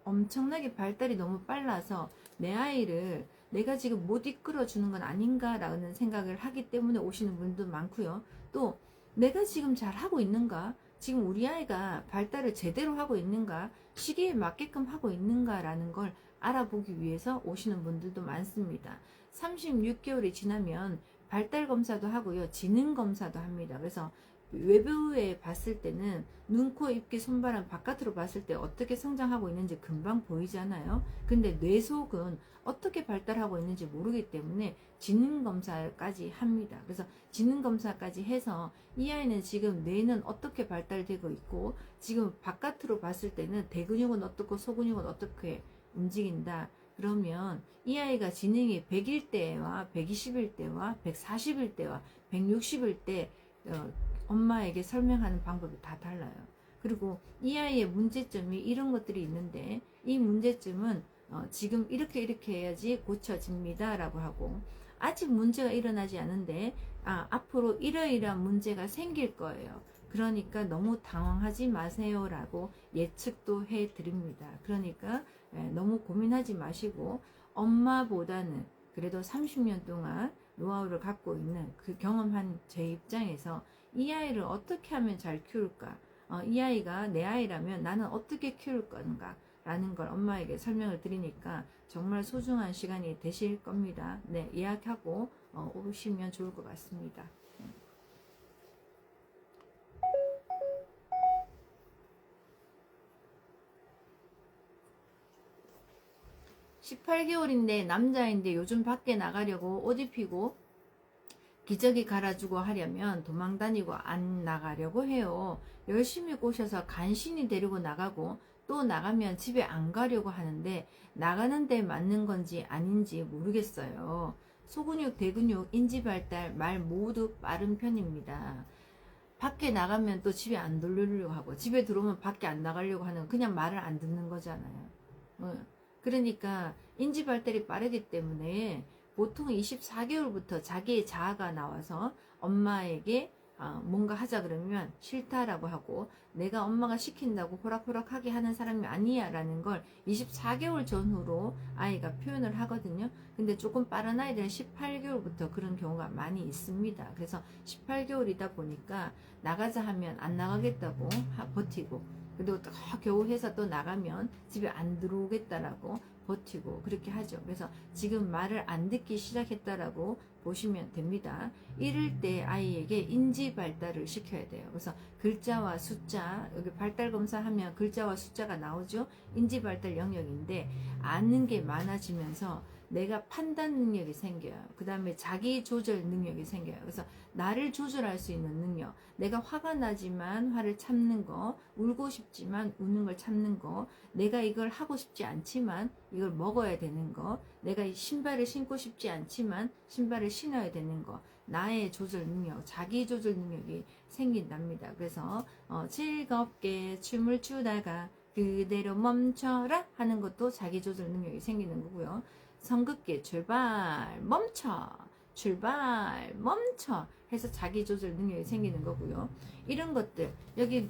엄청나게 발달이 너무 빨라서 내 아이를 내가 지금 못 이끌어 주는 건 아닌가라는 생각을 하기 때문에 오시는 분도 많고요. 또 내가 지금 잘 하고 있는가? 지금 우리 아이가 발달을 제대로 하고 있는가? 시기에 맞게끔 하고 있는가라는 걸 알아보기 위해서 오시는 분들도 많습니다. 36개월이 지나면 발달 검사도 하고요. 지능 검사도 합니다. 그래서 외부에 봤을 때는 눈, 코, 입, 귀, 손발은 바깥으로 봤을 때 어떻게 성장하고 있는지 금방 보이잖아요. 근데 뇌 속은 어떻게 발달하고 있는지 모르기 때문에 지능 검사까지 합니다. 그래서 지능 검사까지 해서 이 아이는 지금 뇌는 어떻게 발달되고 있고 지금 바깥으로 봤을 때는 대근육은 어떻고 소근육은 어떻게 움직인다. 그러면 이 아이가 지능이 100일 때와 120일 때와 140일 때와 160일 때 엄마에게 설명하는 방법이 다 달라요. 그리고 이 아이의 문제점이 이런 것들이 있는데 이 문제점은 지금 이렇게 해야지 고쳐집니다 라고 하고 아직 문제가 일어나지 않은데 앞으로 이러이러한 문제가 생길 거예요. 그러니까 너무 당황하지 마세요 라고 예측도 해 드립니다. 그러니까 너무 고민하지 마시고 엄마보다는 그래도 30년 동안 노하우를 갖고 있는 그 경험한 제 입장에서 이 아이를 어떻게 하면 잘 키울까? 이 아이가 내 아이라면 나는 어떻게 키울 건가? 라는 걸 엄마에게 설명을 드리니까 정말 소중한 시간이 되실 겁니다. 네, 예약하고 오시면 좋을 것 같습니다. 18개월인데 남자인데 요즘 밖에 나가려고 옷 입히고 기저귀 갈아주고 하려면 도망 다니고 안 나가려고 해요. 열심히 꼬셔서 간신히 데리고 나가고 또 나가면 집에 안 가려고 하는데 나가는 데 맞는 건지 아닌지 모르겠어요. 소근육, 대근육, 인지발달, 말 모두 빠른 편입니다. 밖에 나가면 또 집에 안 돌리려고 하고 집에 들어오면 밖에 안 나가려고 하는 그냥 말을 안 듣는 거잖아요. 그러니까 인지 발달이 빠르기 때문에 보통 24개월부터 자기의 자아가 나와서 엄마에게 뭔가 하자 그러면 싫다라고 하고 내가 엄마가 시킨다고 호락호락하게 하는 사람이 아니야 라는 걸 24개월 전후로 아이가 표현을 하거든요. 근데 조금 빠른 아이들은 18개월부터 그런 경우가 많이 있습니다. 그래서 18개월이다 보니까 나가자 하면 안 나가겠다고 버티고 그리고 또 겨우 해서 또 나가면 집에 안 들어오겠다라고 버티고 그렇게 하죠. 그래서 지금 말을 안 듣기 시작했다라고 보시면 됩니다. 이럴 때 아이에게 인지 발달을 시켜야 돼요. 그래서 글자와 숫자, 여기 발달 검사하면 글자와 숫자가 나오죠. 인지 발달 영역인데 아는 게 많아지면서 내가 판단 능력이 생겨요. 그 다음에 자기 조절 능력이 생겨요. 그래서 나를 조절할 수 있는 능력. 내가 화가 나지만 화를 참는 거, 울고 싶지만 우는 걸 참는 거, 내가 이걸 하고 싶지 않지만 이걸 먹어야 되는 거, 내가 신발을 신고 싶지 않지만 신발을 신어야 되는 거, 나의 조절 능력, 자기 조절 능력이 생긴답니다. 그래서 즐겁게 춤을 추다가 그대로 멈춰라 하는 것도 자기 조절 능력이 생기는 거고요. 성급기 출발 멈춰 출발 멈춰 해서 자기 조절 능력이 생기는 거고요. 이런 것들 여기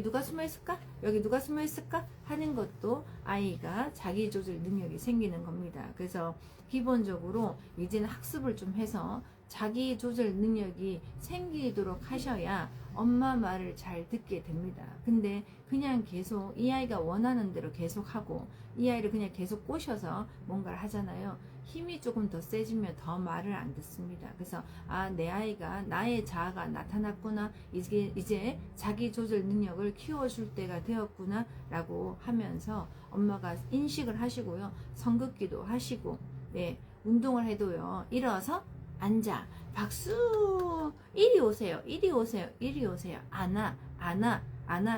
누가 숨어 있을까? 여기 누가 숨어 있을까? 하는 것도 아이가 자기 조절 능력이 생기는 겁니다. 그래서 기본적으로 이제는 학습을 좀 해서 자기 조절 능력이 생기도록 하셔야 엄마 말을 잘 듣게 됩니다. 근데 그냥 계속 이 아이가 원하는 대로 계속 하고 이 아이를 그냥 계속 꼬셔서 뭔가를 하잖아요. 힘이 조금 더 세지면 더 말을 안 듣습니다. 그래서 내 아이가 나의 자아가 나타났구나. 이제 자기 조절 능력을 키워줄 때가 되었구나 라고 하면서 엄마가 인식을 하시고요. 성급기도 하시고 운동을 해도요. 일어서 앉아 박수 이리 오세요 이리 오세요 이리 오세요 안아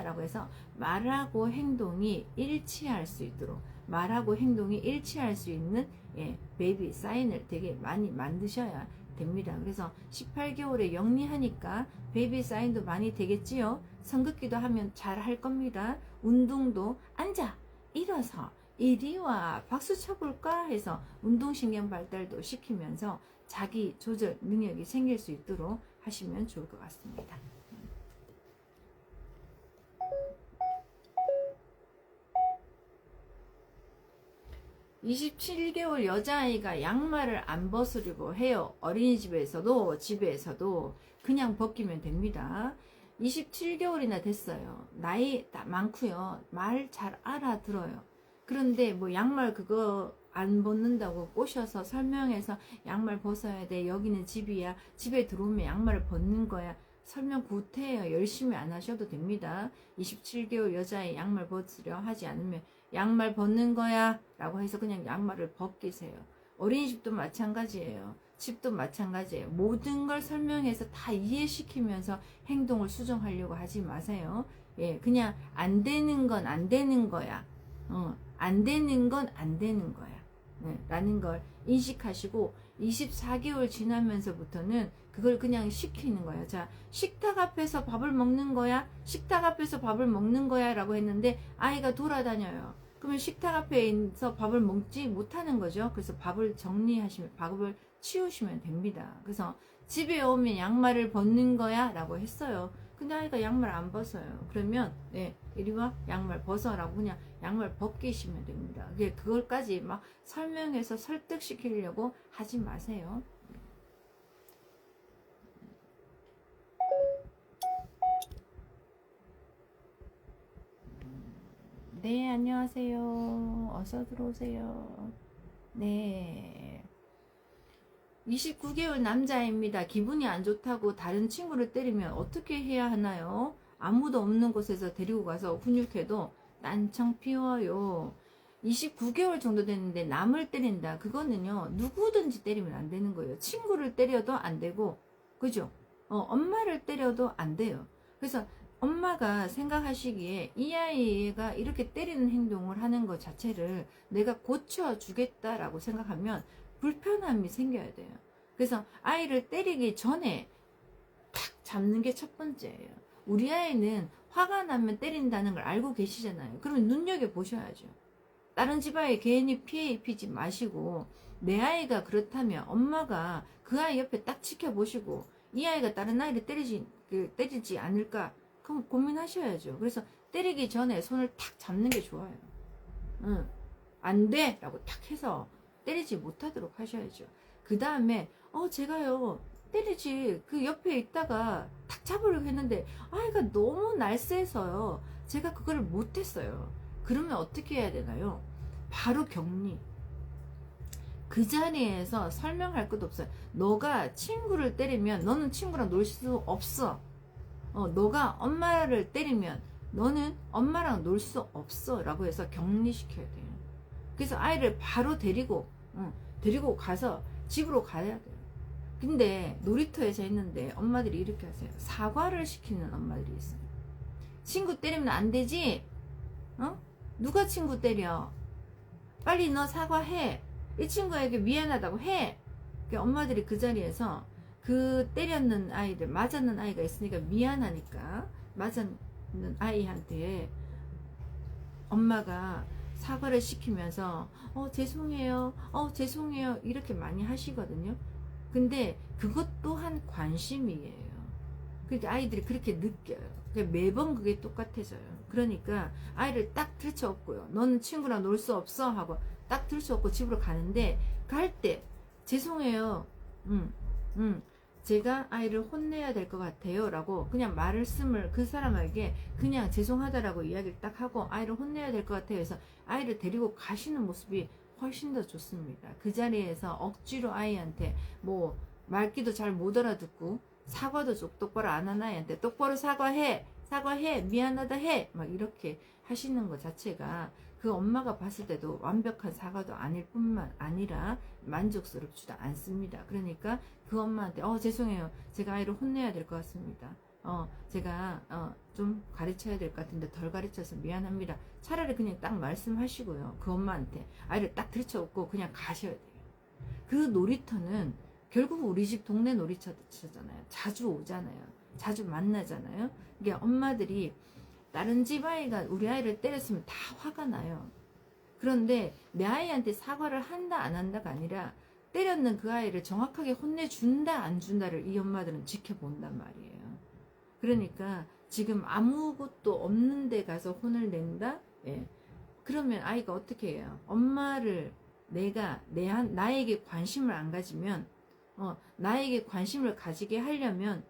라고 해서 말하고 행동이 일치할 수 있도록 말하고 행동이 일치할 수 있는 베이비 사인을 되게 많이 만드셔야 됩니다. 그래서 18개월에 영리하니까 베이비 사인도 많이 되겠지요. 성급기도 하면 잘 할 겁니다. 운동도 앉아 일어서 이리 와 박수 쳐볼까 해서 운동신경 발달도 시키면서 자기 조절 능력이 생길 수 있도록 하시면 좋을 것 같습니다. 27개월 여자아이가 양말을 안 벗으려고 해요. 어린이집에서도 집에서도 그냥 벗기면 됩니다. 27개월이나 됐어요. 나이 많고요. 말 잘 알아들어요. 그런데 뭐 양말 그거 안 벗는다고 꼬셔서 설명해서 양말 벗어야 돼. 여기는 집이야. 집에 들어오면 양말을 벗는 거야. 설명 구태해요. 열심히 안 하셔도 됩니다. 27개월 여자애 양말 벗으려 하지 않으면 양말 벗는 거야 라고 해서 그냥 양말을 벗기세요. 어린이집도 마찬가지예요. 집도 마찬가지예요. 모든 걸 설명해서 다 이해시키면서 행동을 수정하려고 하지 마세요. 예, 그냥 안 되는 건 안 되는 거야. 안 되는 건 안 되는 거야. 네, 라는 걸 인식하시고 24개월 지나면서부터는 그걸 그냥 시키는 거예요. 자, 식탁 앞에서 밥을 먹는 거야? 식탁 앞에서 밥을 먹는 거야? 라고 했는데 아이가 돌아다녀요. 그러면 식탁 앞에서 밥을 먹지 못하는 거죠. 그래서 밥을 정리하시면, 밥을 치우시면 됩니다. 그래서 집에 오면 양말을 벗는 거야? 라고 했어요. 근데 아이가 양말 안 벗어요. 그러면 네, 이리 와 양말 벗어라고 그냥 양말 벗기시면 됩니다. 그걸까지 막 설명해서 설득시키려고 하지 마세요. 네, 안녕하세요. 어서 들어오세요. 네. 29개월 남자입니다. 기분이 안 좋다고 다른 친구를 때리면 어떻게 해야 하나요? 아무도 없는 곳에서 데리고 가서 훈육해도 딴청 피워요. 29개월 정도 됐는데 남을 때린다. 그거는요, 누구든지 때리면 안 되는 거예요. 친구를 때려도 안 되고, 그죠? 엄마를 때려도 안 돼요. 그래서 엄마가 생각하시기에 이 아이가 이렇게 때리는 행동을 하는 것 자체를 내가 고쳐주겠다라고 생각하면 불편함이 생겨야 돼요. 그래서 아이를 때리기 전에 탁 잡는 게 첫 번째예요. 우리 아이는 화가 나면 때린다는 걸 알고 계시잖아요. 그러면 눈여겨보셔야죠. 다른 집 아이 괜히 피해 입히지 마시고 내 아이가 그렇다면 엄마가 그 아이 옆에 딱 지켜보시고 이 아이가 다른 아이를 때리지 않을까 그럼 고민하셔야죠. 그래서 때리기 전에 손을 탁 잡는 게 좋아요. 응. 안 돼! 라고 탁 해서 때리지 못하도록 하셔야죠. 그 다음에 제가요 때리지 그 옆에 있다가 탁 잡으려고 했는데 아이가 너무 날쌔서요 제가 그걸 못했어요. 그러면 어떻게 해야 되나요? 바로 격리. 그 자리에서 설명할 것도 없어요. 너가 친구를 때리면 너는 친구랑 놀 수 없어. 너가 엄마를 때리면 너는 엄마랑 놀 수 없어 라고 해서 격리시켜야 돼요. 그래서 아이를 바로 데리고 가서 집으로 가야 돼요. 근데 놀이터에서 했는데 엄마들이 이렇게 하세요. 사과를 시키는 엄마들이 있어요. 친구 때리면 안 되지? 누가 친구 때려? 빨리 너 사과해. 이 친구에게 미안하다고 해. 엄마들이 그 자리에서 그 때렸는 아이들, 맞았는 아이가 있으니까 미안하니까 맞았는 아이한테 엄마가 사과를 시키면서 죄송해요, 죄송해요 이렇게 많이 하시거든요. 근데 그것 또한 관심이에요. 그러니까 아이들이 그렇게 느껴요. 매번 그게 똑같아져요. 그러니까 아이를 딱 들쳐업고요. 너는 친구랑 놀 수 없어 하고 딱 들쳐업고 집으로 가는데 갈 때 죄송해요. 제가 아이를 혼내야 될 것 같아요 라고 그냥 말씀을 그 사람에게 그냥 죄송하다라고 이야기를 딱 하고 아이를 혼내야 될 것 같아요 해서 아이를 데리고 가시는 모습이 훨씬 더 좋습니다. 그 자리에서 억지로 아이한테 뭐 말귀도 잘 못 알아듣고 사과도 똑바로 안 하는 아이한테 똑바로 사과해 미안하다 해 막 이렇게 하시는 것 자체가 그 엄마가 봤을 때도 완벽한 사과도 아닐 뿐만 아니라 만족스럽지도 않습니다. 그러니까 그 엄마한테 죄송해요. 제가 아이를 혼내야 될 것 같습니다. 제가 좀 가르쳐야 될 것 같은데 덜 가르쳐서 미안합니다. 차라리 그냥 딱 말씀하시고요. 그 엄마한테 아이를 딱 들쳐업고 그냥 가셔야 돼요. 그 놀이터는 결국 우리 집 동네 놀이터잖아요. 자주 오잖아요. 자주 만나잖아요. 이게 엄마들이 다른 집 아이가 우리 아이를 때렸으면 다 화가 나요. 그런데 내 아이한테 사과를 한다 안 한다가 아니라 때렸는 그 아이를 정확하게 혼내준다 안 준다를 이 엄마들은 지켜본단 말이에요. 그러니까 지금 아무것도 없는 데 가서 혼을 낸다? 예. 그러면 아이가 어떻게 해요? 엄마를 내가 나에게 관심을 안 가지면 나에게 관심을 가지게 하려면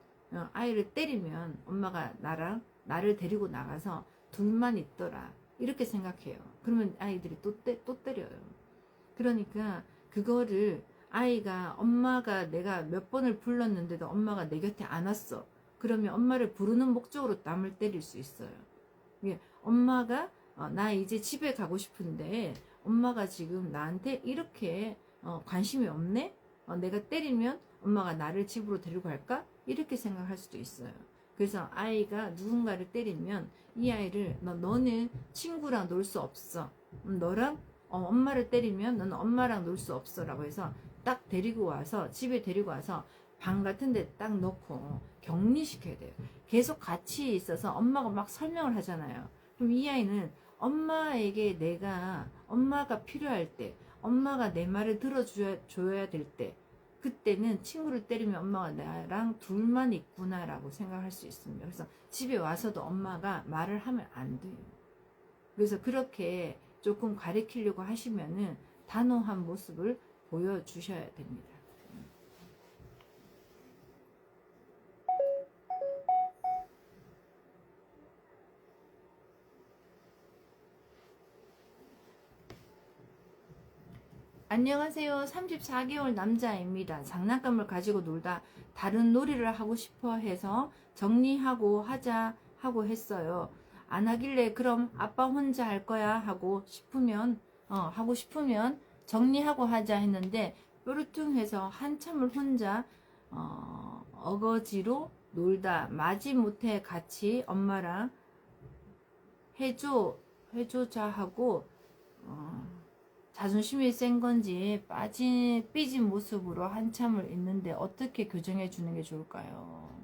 아이를 때리면 엄마가 나를 데리고 나가서 둘만 있더라 이렇게 생각해요. 그러면 아이들이 또 때려요. 그러니까 그거를 아이가 엄마가 내가 몇 번을 불렀는데도 엄마가 내 곁에 안 왔어. 그러면 엄마를 부르는 목적으로 남을 때릴 수 있어요. 엄마가 나 이제 집에 가고 싶은데 엄마가 지금 나한테 이렇게 관심이 없네? 내가 때리면 엄마가 나를 집으로 데리고 갈까? 이렇게 생각할 수도 있어요. 그래서 아이가 누군가를 때리면 이 아이를 너는 친구랑 놀 수 없어. 너랑 엄마를 때리면 너는 엄마랑 놀 수 없어 라고 해서 딱 데리고 와서 집에 데리고 와서 방 같은 데 딱 넣고 격리시켜야 돼요. 계속 같이 있어서 엄마가 막 설명을 하잖아요. 그럼 이 아이는 엄마에게 엄마가 필요할 때 엄마가 내 말을 들어줘야 될 때 그때는 친구를 때리면 엄마가 나랑 둘만 있구나 라고 생각할 수 있습니다. 그래서 집에 와서도 엄마가 말을 하면 안 돼요. 그래서 그렇게 조금 가르치려고 하시면은 단호한 모습을 보여주셔야 됩니다. 안녕하세요. 34개월 남자입니다. 장난감을 가지고 놀다 다른 놀이를 하고 싶어 해서 정리하고 하자 하고 했어요. 안 하길래 그럼 아빠 혼자 할 거야 하고 싶으면 정리하고 하자 했는데 뾰루퉁해서 한참을 혼자 어거지로 놀다 마지못해 같이 엄마랑 해줘자 하고 자존심이 센 건지 삐진 모습으로 한참을 있는데 어떻게 교정해 주는 게 좋을까요?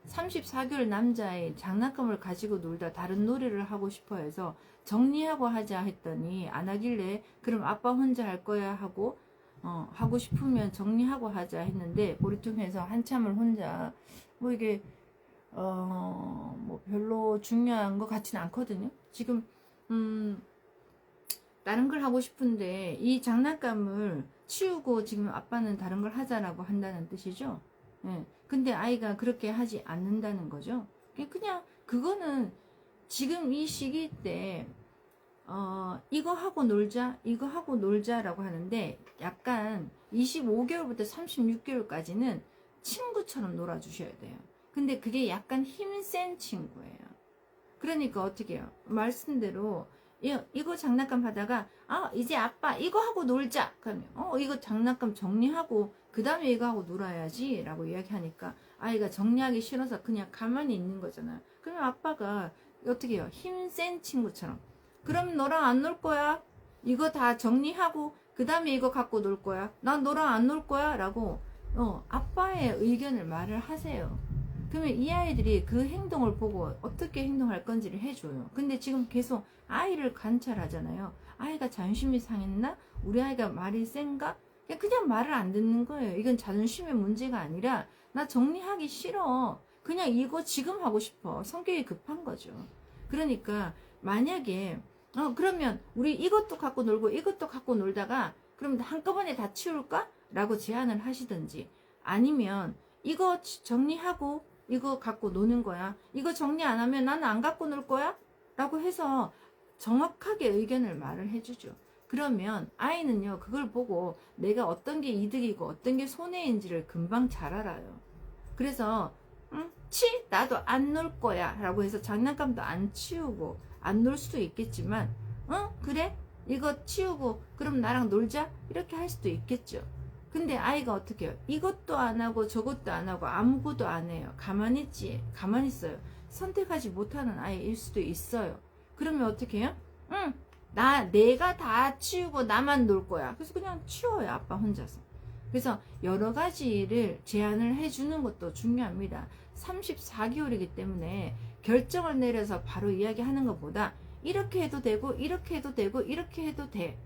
34개월 남자의 장난감을 가지고 놀다 다른 놀이를 하고 싶어 해서 정리하고 하자 했더니 안 하길래 그럼 아빠 혼자 할 거야 하고 하고 싶으면 정리하고 하자 했는데 머리통해서 한참을 혼자 뭐 이게 뭐 별로 중요한 것 같지는 않거든요. 지금 다른 걸 하고 싶은데 이 장난감을 치우고 지금 아빠는 다른 걸 하자라고 한다는 뜻이죠. 예. 근데 아이가 그렇게 하지 않는다는 거죠. 그냥 그거는 지금 이 시기 때 이거 하고 놀자라고 하는데 약간 25개월부터 36개월까지는 친구처럼 놀아주셔야 돼요. 근데 그게 약간 힘센 친구예요. 그러니까 어떻게 해요? 말씀대로 이거 장난감 하다가 이제 아빠 이거 하고 놀자 그러면 이거 장난감 정리하고 그 다음에 이거 하고 놀아야지 라고 이야기하니까 아이가 정리하기 싫어서 그냥 가만히 있는 거잖아요. 그러면 아빠가 어떻게 해요? 힘센 친구처럼 그럼 너랑 안 놀 거야? 이거 다 정리하고 그 다음에 이거 갖고 놀 거야? 난 너랑 안 놀 거야? 라고 아빠의 의견을 말을 하세요. 그러면 이 아이들이 그 행동을 보고 어떻게 행동할 건지를 해줘요. 근데 지금 계속 아이를 관찰하잖아요. 아이가 자존심이 상했나? 우리 아이가 말이 센가? 그냥 말을 안 듣는 거예요. 이건 자존심의 문제가 아니라 나 정리하기 싫어. 그냥 이거 지금 하고 싶어. 성격이 급한 거죠. 그러니까 만약에 그러면 우리 이것도 갖고 놀고 이것도 갖고 놀다가 그럼 한꺼번에 다 치울까? 라고 제안을 하시든지 아니면 이거 정리하고 이거 갖고 노는 거야. 이거 정리 안 하면 나는 안 갖고 놀 거야? 라고 해서 정확하게 의견을 말을 해주죠. 그러면 아이는요 그걸 보고 내가 어떤 게 이득이고 어떤 게 손해인지를 금방 잘 알아요. 그래서 나도 안 놀 거야 라고 해서 장난감도 안 치우고 안 놀 수도 있겠지만 그래? 이거 치우고 그럼 나랑 놀자? 이렇게 할 수도 있겠죠. 근데 아이가 어떻게 해요? 이것도 안 하고 저것도 안 하고 아무것도 안 해요. 가만히 있어요. 선택하지 못하는 아이일 수도 있어요. 그러면 어떻게 해요? 내가 다 치우고 나만 놀 거야. 그래서 그냥 치워요. 아빠 혼자서. 그래서 여러 가지를 제안을 해주는 것도 중요합니다. 34개월이기 때문에 결정을 내려서 바로 이야기하는 것보다 이렇게 해도 되고 이렇게 해도 되고 이렇게 해도 돼.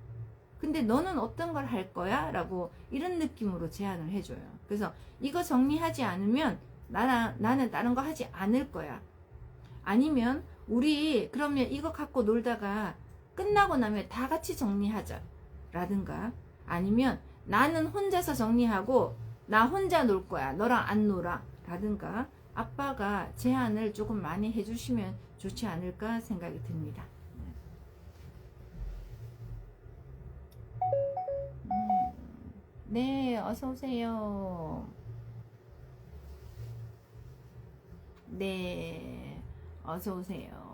근데 너는 어떤 걸 할 거야? 라고 이런 느낌으로 제안을 해줘요. 그래서 이거 정리하지 않으면 나는 다른 거 하지 않을 거야. 아니면 우리 그러면 이거 갖고 놀다가 끝나고 나면 다 같이 정리하자 라든가, 아니면 나는 혼자서 정리하고 나 혼자 놀 거야, 너랑 안 놀아 라든가, 아빠가 제안을 조금 많이 해주시면 좋지 않을까 생각이 듭니다. 네, 어서 오세요. 네, 어서 오세요.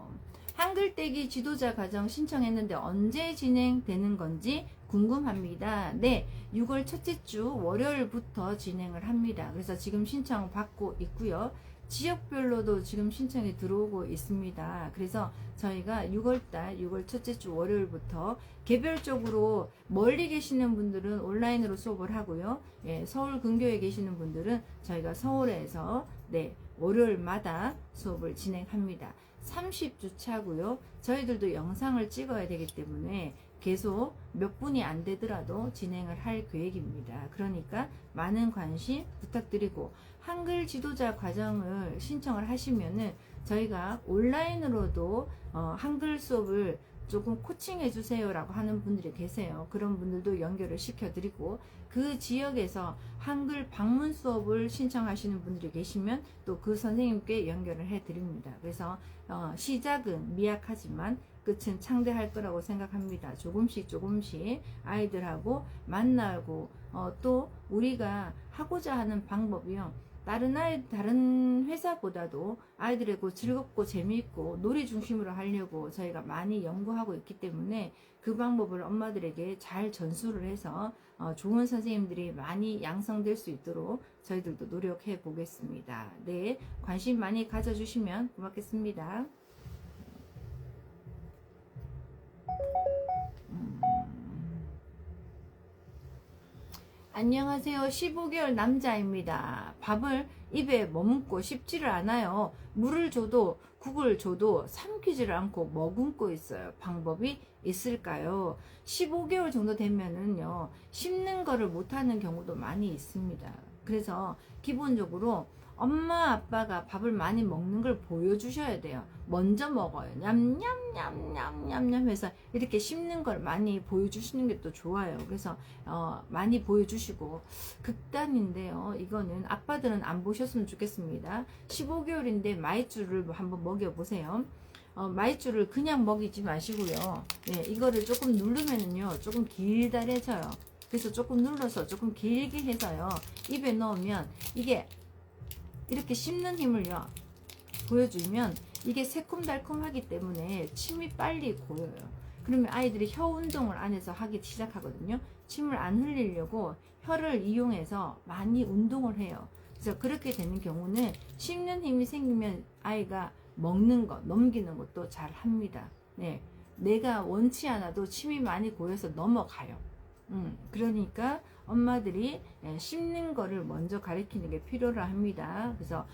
한글떼기 지도자 과정 신청했는데 언제 진행되는 건지 궁금합니다. 네, 6월 첫째 주 월요일부터 진행을 합니다. 그래서 지금 신청 받고 있고요. 지역별로도 지금 신청이 들어오고 있습니다. 그래서 저희가 6월달 6월 첫째 주 월요일부터 개별적으로 멀리 계시는 분들은 온라인으로 수업을 하고요. 예, 서울 근교에 계시는 분들은 저희가 서울에서 네, 월요일마다 수업을 진행합니다. 30주 차고요. 저희들도 영상을 찍어야 되기 때문에 계속 몇 분이 안 되더라도 진행을 할 계획입니다. 그러니까 많은 관심 부탁드리고, 한글 지도자 과정을 신청을 하시면은 저희가 온라인으로도 한글 수업을 조금 코칭해 주세요 라고 하는 분들이 계세요. 그런 분들도 연결을 시켜드리고, 그 지역에서 한글 방문 수업을 신청하시는 분들이 계시면 또 그 선생님께 연결을 해 드립니다. 그래서 시작은 미약하지만 끝은 창대할 거라고 생각합니다. 조금씩 아이들하고 만나고, 또 우리가 하고자 하는 방법이요, 다른 회사보다도 아이들하고 즐겁고 재미있고 놀이 중심으로 하려고 저희가 많이 연구하고 있기 때문에 그 방법을 엄마들에게 잘 전수를 해서 좋은 선생님들이 많이 양성될 수 있도록 저희들도 노력해 보겠습니다. 네, 관심 많이 가져주시면 고맙겠습니다. 안녕하세요. 15개월 남자입니다. 밥을 입에 머금고 싶지를 않아요. 물을 줘도 국을 줘도 삼키지를 않고 머금고 있어요. 방법이 있을까요? 15개월 정도 되면은요, 씹는 거를 못하는 경우도 많이 있습니다. 그래서 기본적으로 엄마 아빠가 밥을 많이 먹는 걸 보여주셔야 돼요. 먼저 먹어요. 냠냠냠냠냠냠 해서 이렇게 씹는 걸 많이 보여주시는 게 또 좋아요. 그래서 많이 보여주시고, 극단인데요, 이거는 아빠들은 안 보셨으면 좋겠습니다. 15개월인데 마이쮸를 한번 먹여보세요. 마이쮸를 그냥 먹이지 마시고요. 네, 이거를 조금 누르면은요, 조금 길다래져요. 그래서 조금 눌러서 조금 길게 해서요, 입에 넣으면 이게 이렇게 씹는 힘을요 보여주면 이게 새콤달콤하기 때문에 침이 빨리 고여요. 그러면 아이들이 혀 운동을 안에서 하기 시작하거든요. 침을 안 흘리려고 혀를 이용해서 많이 운동을 해요. 그래서 그렇게 되는 경우는 씹는 힘이 생기면 아이가 먹는 것, 넘기는 것도 잘 합니다. 네, 내가 원치 않아도 침이 많이 고여서 넘어가요. 그러니까 엄마들이 씹는 거를 먼저 가르치는 게 필요로 합니다. 그래서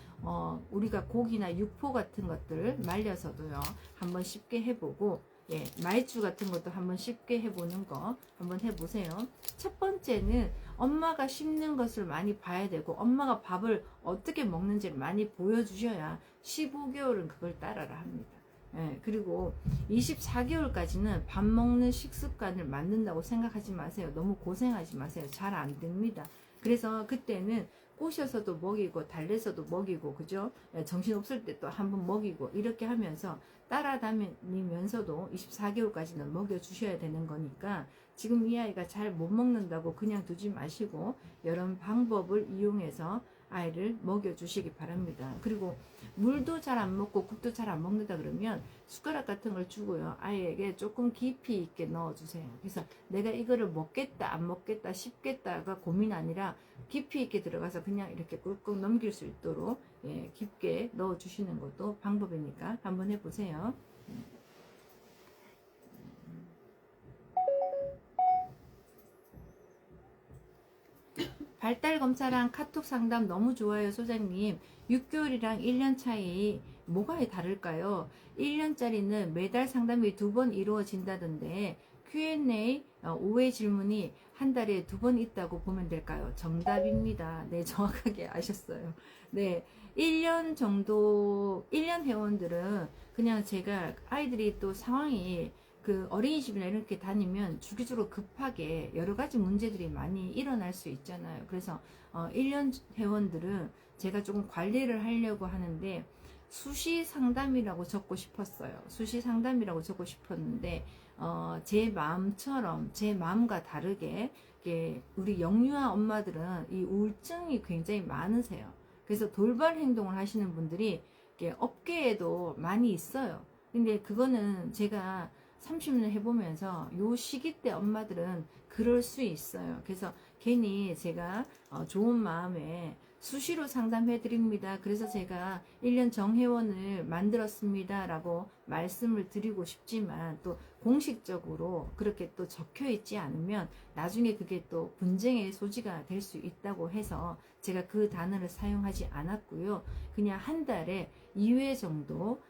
우리가 고기나 육포 같은 것들 말려서도요, 한번 쉽게 해보고, 예, 마이쮸 같은 것도 한번 쉽게 해보는 거 한번 해보세요. 첫 번째는 엄마가 씹는 것을 많이 봐야 되고, 엄마가 밥을 어떻게 먹는지를 많이 보여주셔야 15개월은 그걸 따라라 합니다. 예, 그리고 24개월까지는 밥 먹는 식습관을 만든다고 생각하지 마세요. 너무 고생하지 마세요. 잘 안 됩니다. 그래서 그때는 꼬셔서도 먹이고 달래서도 먹이고, 그죠? 예, 정신 없을 때 또 한번 먹이고, 이렇게 하면서 따라다니면서도 24개월까지는 먹여주셔야 되는 거니까, 지금 이 아이가 잘 못 먹는다고 그냥 두지 마시고 이런 방법을 이용해서 아이를 먹여주시기 바랍니다. 그리고 물도 잘 안 먹고 국도 잘 안 먹는다 그러면 숟가락 같은 걸 주고요, 아이에게 조금 깊이 있게 넣어주세요. 그래서 내가 이거를 먹겠다 안 먹겠다 씹겠다가 고민 아니라 깊이 있게 들어가서 그냥 이렇게 꾹꾹 넘길 수 있도록, 예, 깊게 넣어주시는 것도 방법이니까 한번 해보세요. 발달 검사랑 카톡 상담 너무 좋아요, 소장님. 6개월이랑 1년 차이 뭐가 다를까요? 1년짜리는 매달 상담이 2번 이루어진다던데 Q&A, 오해 질문이 한 달에 2번 있다고 보면 될까요? 정답입니다. 네, 정확하게 아셨어요. 네, 1년 정도, 1년 회원들은 그냥 제가 아이들이 또 상황이 그 어린이집이나 이렇게 다니면 주기적으로 급하게 여러 가지 문제들이 많이 일어날 수 있잖아요. 그래서 1년 회원들은 제가 조금 관리를 하려고 하는데 수시 상담이라고 적고 싶었어요. 수시 상담이라고 적고 싶었는데 제 마음처럼 제 마음과 다르게 우리 영유아 엄마들은 이 우울증이 굉장히 많으세요. 그래서 돌발 행동을 하시는 분들이 업계에도 많이 있어요. 근데 그거는 제가 30년 해보면서 요 시기 때 엄마들은 그럴 수 있어요. 그래서 괜히 제가 좋은 마음에 수시로 상담해 드립니다. 그래서 제가 1년 정회원을 만들었습니다 라고 말씀을 드리고 싶지만 또 공식적으로 그렇게 또 적혀 있지 않으면 나중에 그게 또 분쟁의 소지가 될 수 있다고 해서 제가 그 단어를 사용하지 않았고요. 그냥 한 달에 2회 정도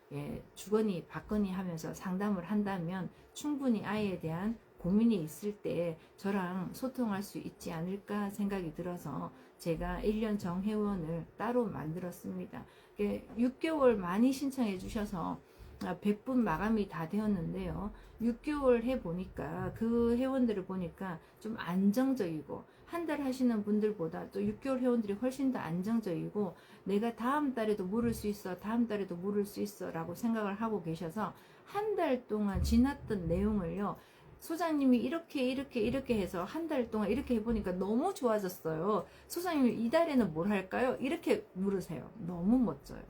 주거니 받거니 하면서 상담을 한다면 충분히 아이에 대한 고민이 있을 때 저랑 소통할 수 있지 않을까 생각이 들어서 제가 1년 정회원을 따로 만들었습니다. 6개월 많이 신청해 주셔서 100분 마감이 다 되었는데요. 6개월 해보니까 그 회원들을 보니까 좀 안정적이고 한 달 하시는 분들보다 또 6개월 회원들이 훨씬 더 안정적이고 내가 다음 달에도 물을 수 있어 다음 달에도 물을 수 있어 라고 생각을 하고 계셔서 한 달 동안 지났던 내용을요 소장님이 이렇게 해서 한 달 동안 이렇게 해보니까 너무 좋아졌어요. 소장님이 이달에는 뭘 할까요? 이렇게 물으세요. 너무 멋져요.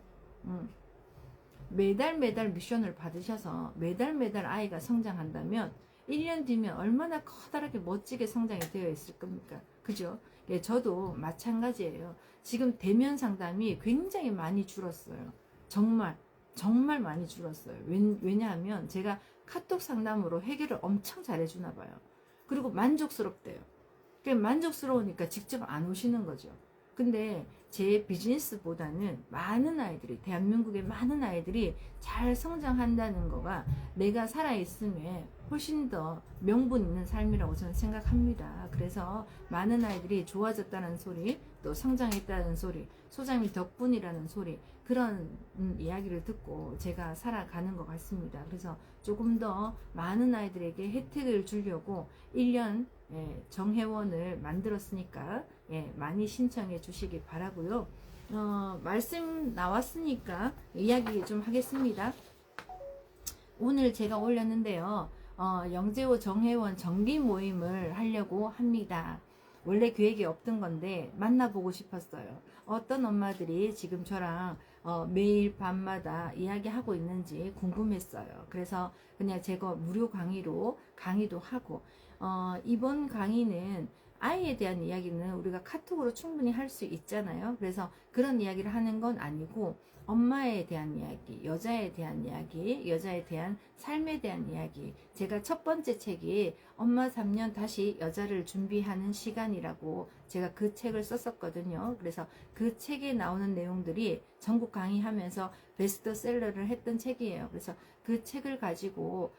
매달 미션을 받으셔서 매달 아이가 성장한다면 1년 뒤면 얼마나 커다랗게 멋지게 성장이 되어 있을 겁니까? 그죠? 예, 저도 마찬가지예요. 지금 대면 상담이 굉장히 많이 줄었어요. 정말 많이 줄었어요. 왜냐하면 제가 카톡 상담으로 해결을 엄청 잘해주나 봐요. 그리고 만족스럽대요. 만족스러우니까 직접 안 오시는 거죠. 근데 제 비즈니스보다는 많은 아이들이 대한민국의 많은 아이들이 잘 성장한다는 거가 내가 살아있음에 훨씬 더 명분 있는 삶이라고 저는 생각합니다. 그래서 많은 아이들이 좋아졌다는 소리 또 성장했다는 소리 소장님 덕분이라는 소리 그런 이야기를 듣고 제가 살아가는 것 같습니다. 그래서 조금 더 많은 아이들에게 혜택을 주려고 1년 정회원을 만들었으니까 많이 신청해 주시기 바라고요. 말씀 나왔으니까 이야기 좀 하겠습니다. 오늘 제가 올렸는데요. 영재호 정회원 정기 모임을 하려고 합니다. 원래 계획이 없던 건데 만나보고 싶었어요. 어떤 엄마들이 지금 저랑 매일 밤마다 이야기하고 있는지 궁금했어요. 그래서 그냥 제가 무료 강의도 하고 이번 강의는 아이에 대한 이야기는 우리가 카톡으로 충분히 할 수 있잖아요. 그래서 그런 이야기를 하는 건 아니고 엄마에 대한 이야기, 여자에 대한 이야기, 여자에 대한 삶에 대한 이야기. 제가 첫 번째 책이 엄마 3년 다시 여자를 준비하는 시간이라고 제가 그 책을 썼었거든요. 그래서 그 책에 나오는 내용들이 전국 강의하면서 베스트셀러를 했던 책이에요. 그래서 그 책을 가지고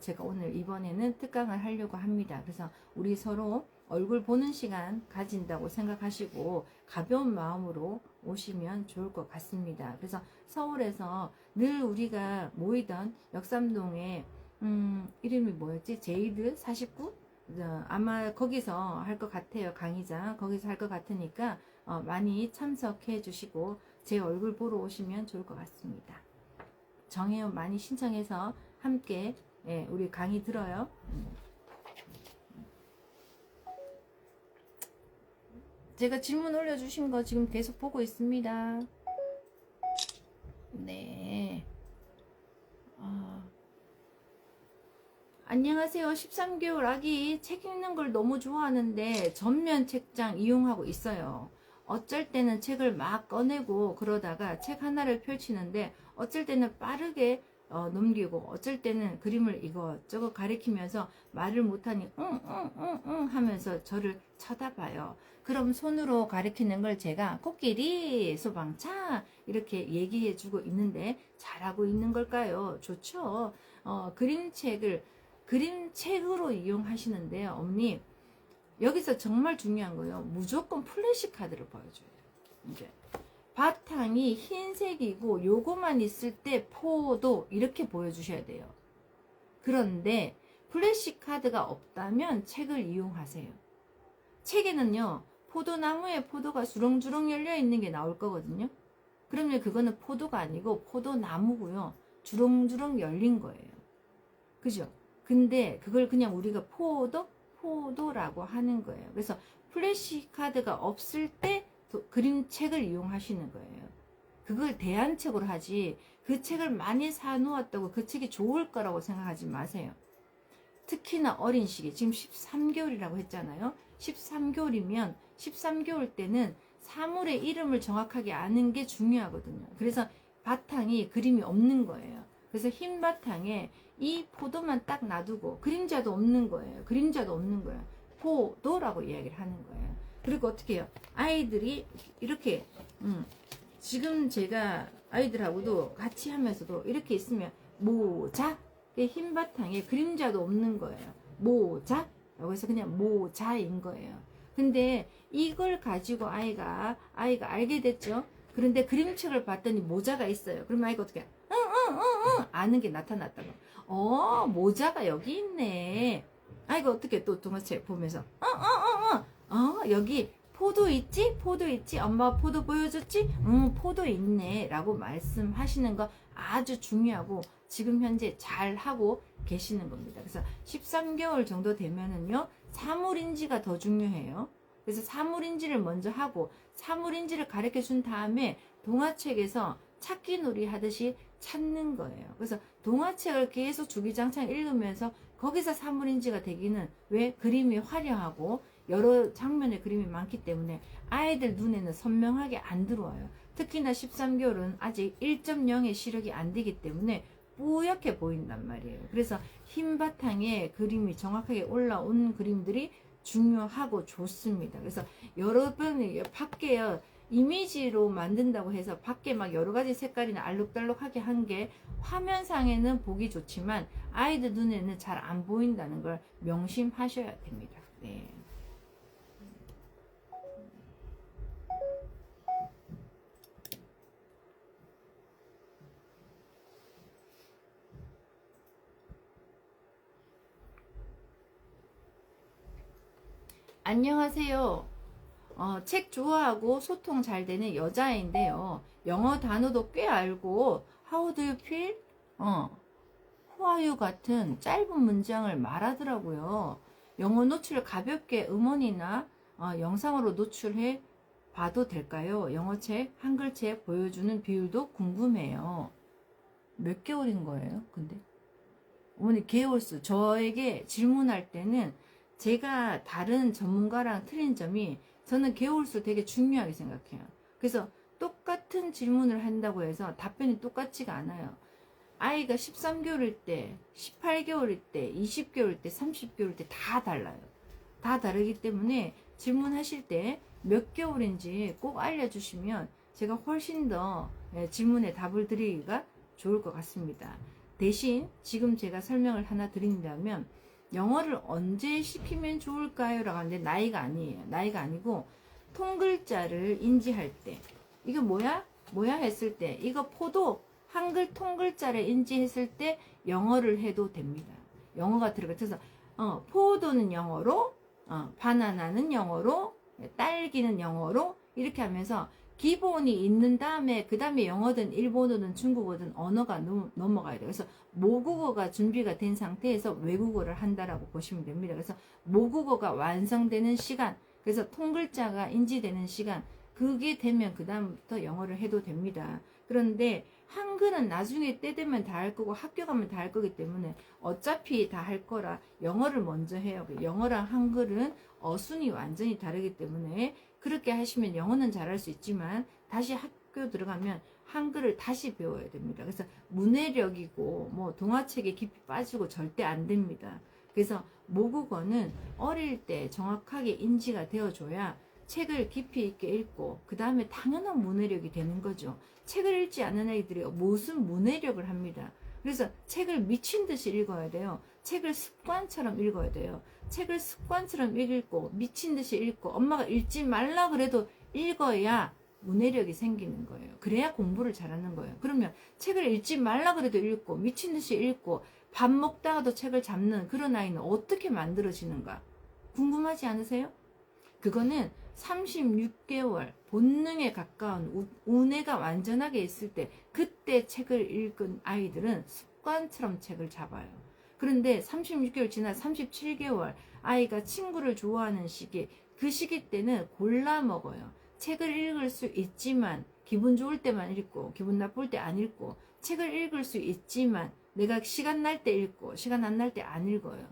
제가 오늘 이번에는 특강을 하려고 합니다. 그래서 우리 서로 얼굴 보는 시간 가진다고 생각하시고 가벼운 마음으로 오시면 좋을 것 같습니다. 그래서 서울에서 늘 우리가 모이던 역삼동에 이름이 뭐였지? 제이드 49? 아마 거기서 할 것 같아요. 강의장 거기서 할 것 같으니까 많이 참석해 주시고 제 얼굴 보러 오시면 좋을 것 같습니다. 정혜원 많이 신청해서 함께 우리 강의 들어요. 제가 질문 올려주신 거 지금 계속 보고 있습니다. 네. 안녕하세요. 13개월 아기 책 읽는 걸 너무 좋아하는데 전면 책장 이용하고 있어요. 어쩔 때는 책을 막 꺼내고 그러다가 책 하나를 펼치는데 어쩔 때는 빠르게 넘기고 어쩔 때는 그림을 이것저것 가리키면서 말을 못하니 응 하면서 저를 쳐다봐요. 그럼 손으로 가리키는 걸 제가 코끼리, 소방차 이렇게 얘기해 주고 있는데 잘하고 있는 걸까요? 좋죠. 그림책으로 이용하시는데요. 어머니 여기서 정말 중요한 거예요. 무조건 플래시 카드를 보여줘요. 이제 바탕이 흰색이고 요거만 있을 때 포도 이렇게 보여주셔야 돼요. 그런데 플래시카드가 없다면 책을 이용하세요. 책에는요, 포도나무에 포도가 주렁주렁 열려 있는 게 나올 거거든요. 그러면 그거는 포도가 아니고 포도나무고요. 주렁주렁 열린 거예요. 그죠? 근데 그걸 그냥 우리가 포도라고 하는 거예요. 그래서 플래시카드가 없을 때 그림책을 이용하시는 거예요. 그걸 대안책으로 하지, 그 책을 많이 사놓았다고 그 책이 좋을 거라고 생각하지 마세요. 특히나 어린 시기, 지금 13개월이라고 했잖아요. 13개월이면 13개월 때는 사물의 이름을 정확하게 아는 게 중요하거든요. 그래서 바탕이 그림이 없는 거예요. 그래서 흰 바탕에 이 포도만 딱 놔두고 그림자도 없는 거예요. 그림자도 없는 거예요. 포도라고 이야기를 하는 거예요. 그리고 어떻게 해요? 아이들이 이렇게 지금 제가 아이들하고도 같이 하면서도 이렇게 있으면 모자, 흰 바탕에 그림자도 없는 거예요. 모자? 라고 해서 그냥 모자인 거예요. 근데 이걸 가지고 아이가 알게 됐죠. 그런데 그림책을 봤더니 모자가 있어요. 그럼 아이가 어떻게 아는 게 나타났다고. 모자가 여기 있네. 아이가 어떻게 또 동화책 보면서 여기 포도 있지? 포도 있지? 엄마가 포도 보여줬지? 포도 있네 라고 말씀하시는 거 아주 중요하고 지금 현재 잘 하고 계시는 겁니다. 그래서 13개월 정도 되면은요, 사물인지가 더 중요해요. 그래서 사물인지를 먼저 하고 사물인지를 가르쳐 준 다음에 동화책에서 찾기 놀이 하듯이 찾는 거예요. 그래서 동화책을 계속 주기장창 읽으면서 거기서 사물인지가 되기는, 왜? 그림이 화려하고 여러 장면의 그림이 많기 때문에 아이들 눈에는 선명하게 안 들어와요. 특히나 13개월은 아직 1.0의 시력이 안 되기 때문에 뿌옇게 보인단 말이에요. 그래서 흰 바탕에 그림이 정확하게 올라온 그림들이 중요하고 좋습니다. 그래서 여러분이 밖에요, 이미지로 만든다고 해서 밖에 막 여러 가지 색깔이나 알록달록하게 한 게 화면상에는 보기 좋지만 아이들 눈에는 잘 안 보인다는 걸 명심하셔야 됩니다. 네. 안녕하세요. 책 좋아하고 소통 잘 되는 여자인데요. 영어 단어도 꽤 알고 How do you feel? Who are you 같은 짧은 문장을 말하더라고요. 영어 노출을 가볍게 음원이나 영상으로 노출해 봐도 될까요? 영어책, 한글책 보여주는 비율도 궁금해요. 몇 개월인 거예요? 근데 어머니 개월수, 저에게 질문할 때는 제가 다른 전문가랑 틀린 점이, 저는 개월수 되게 중요하게 생각해요. 그래서 똑같은 질문을 한다고 해서 답변이 똑같지가 않아요. 아이가 13개월일 때, 18개월일 때, 20개월일 때, 30개월일 때 다 달라요. 다 다르기 때문에 질문하실 때 몇 개월인지 꼭 알려주시면 제가 훨씬 더 질문에 답을 드리기가 좋을 것 같습니다. 대신 지금 제가 설명을 하나 드린다면, 영어를 언제 시키면 좋을까요? 라고 하는데 나이가 아니에요. 나이가 아니고 통글자를 인지할 때, 이거 뭐야? 했을 때, 이거 포도 한글 통글자를 인지했을 때 영어를 해도 됩니다. 영어가 들어가서 포도는 영어로, 바나나는 영어로, 딸기는 영어로, 이렇게 하면서 기본이 있는 다음에 그 다음에 영어든 일본어든 중국어든 언어가 넘어가야 돼요. 그래서 모국어가 준비가 된 상태에서 외국어를 한다라고 보시면 됩니다. 그래서 모국어가 완성되는 시간, 그래서 통글자가 인지되는 시간, 그게 되면 그 다음부터 영어를 해도 됩니다. 그런데 한글은 나중에 때 되면 다 할 거고 학교 가면 다 할 거기 때문에 어차피 다 할 거라 영어를 먼저 해요. 영어랑 한글은 어순이 완전히 다르기 때문에 그렇게 하시면 영어는 잘할 수 있지만 다시 학교 들어가면 한글을 다시 배워야 됩니다. 그래서 문해력이고 뭐 동화책에 깊이 빠지고 절대 안 됩니다. 그래서 모국어는 어릴 때 정확하게 인지가 되어줘야 책을 깊이 있게 읽고 그 다음에 당연한 문해력이 되는 거죠. 책을 읽지 않는 아이들이 무슨 문해력을 합니다. 그래서 책을 미친 듯이 읽어야 돼요. 책을 습관처럼 읽어야 돼요. 책을 습관처럼 읽고 미친 듯이 읽고 엄마가 읽지 말라 그래도 읽어야 문해력이 생기는 거예요. 그래야 공부를 잘하는 거예요. 그러면 책을 읽지 말라 그래도 읽고 미친 듯이 읽고 밥 먹다가도 책을 잡는 그런 아이는 어떻게 만들어지는가? 궁금하지 않으세요? 그거는 36개월 본능에 가까운 우뇌가 완전하게 있을 때 그때 책을 읽은 아이들은 습관처럼 책을 잡아요. 그런데 36개월 지나 37개월 아이가 친구를 좋아하는 시기, 그 시기 때는 골라 먹어요. 책을 읽을 수 있지만 기분 좋을 때만 읽고 기분 나쁠 때 안 읽고, 책을 읽을 수 있지만 내가 시간 날 때 읽고 시간 안 날 때 안 읽어요.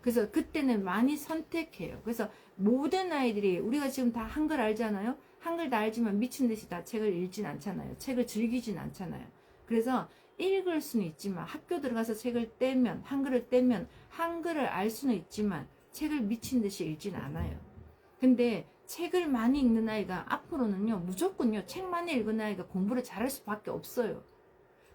그래서 그때는 많이 선택해요. 그래서 모든 아이들이, 우리가 지금 다 한글 알잖아요. 한글 다 알지만 미친 듯이 다 책을 읽진 않잖아요. 책을 즐기진 않잖아요. 그래서 읽을 수는 있지만, 학교 들어가서 책을 떼면, 한글을 떼면 한글을 알 수는 있지만 책을 미친 듯이 읽진 않아요. 근데 책을 많이 읽는 아이가 앞으로는요, 무조건요, 책 많이 읽은 아이가 공부를 잘할 수밖에 없어요.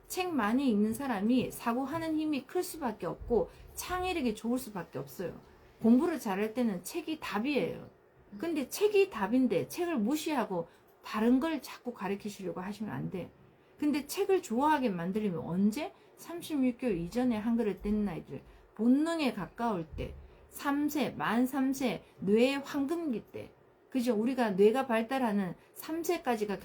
책 많이 읽는 사람이 사고하는 힘이 클 수밖에 없고 창의력이 좋을 수밖에 없어요. 공부를 잘할 때는 책이 답이에요. 근데 책이 답인데 책을 무시하고 다른 걸 자꾸 가르치시려고 하시면 안 돼. 근데 책을 좋아하게 만들려면 언제? 36개월 이전에 한글을 뗀 아이들, 본능에 가까울 때, 3세, 만 3세, 뇌의 황금기 때, 그죠? 우리가 뇌가 발달하는 3세까지가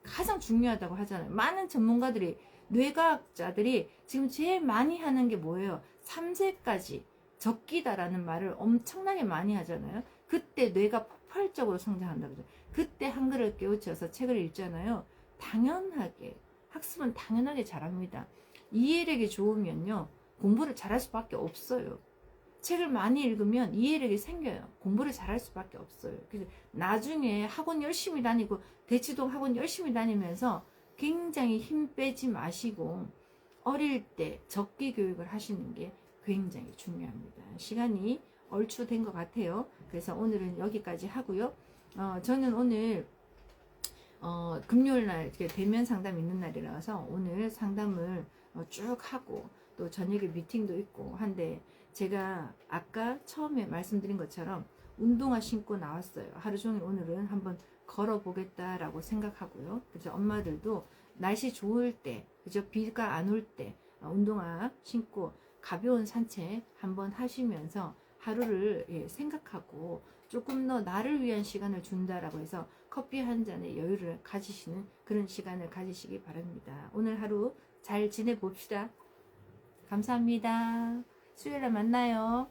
가장 중요하다고 하잖아요. 많은 전문가들이, 뇌과학자들이 지금 제일 많이 하는 게 뭐예요? 3세까지 적기다라는 말을 엄청나게 많이 하잖아요. 그때 뇌가 폭발적으로 성장한다고 그러죠. 그때 한글을 깨우쳐서 책을 읽잖아요. 당연하게, 학습은 당연하게 잘합니다. 이해력이 좋으면요, 공부를 잘할 수밖에 없어요. 책을 많이 읽으면 이해력이 생겨요. 공부를 잘할 수밖에 없어요. 그래서 나중에 학원 열심히 다니고, 대치동 학원 열심히 다니면서 굉장히 힘 빼지 마시고 어릴 때 적기 교육을 하시는 게 굉장히 중요합니다. 시간이 얼추 된 것 같아요. 그래서 오늘은 여기까지 하고요. 저는 오늘 금요일날 대면 상담 있는 날이라서 오늘 상담을 쭉 하고, 또 저녁에 미팅도 있고 한데, 제가 아까 처음에 말씀드린 것처럼 운동화 신고 나왔어요. 하루 종일 오늘은 한번 걸어보겠다라고 생각하고요. 그래서 엄마들도 날씨 좋을 때, 그죠? 비가 안 올 때 운동화 신고 가벼운 산책 한번 하시면서 하루를 생각하고 조금 더 나를 위한 시간을 준다라고 해서 커피 한 잔의 여유를 가지시는 그런 시간을 가지시기 바랍니다. 오늘 하루 잘 지내봅시다. 감사합니다. 수요일에 만나요.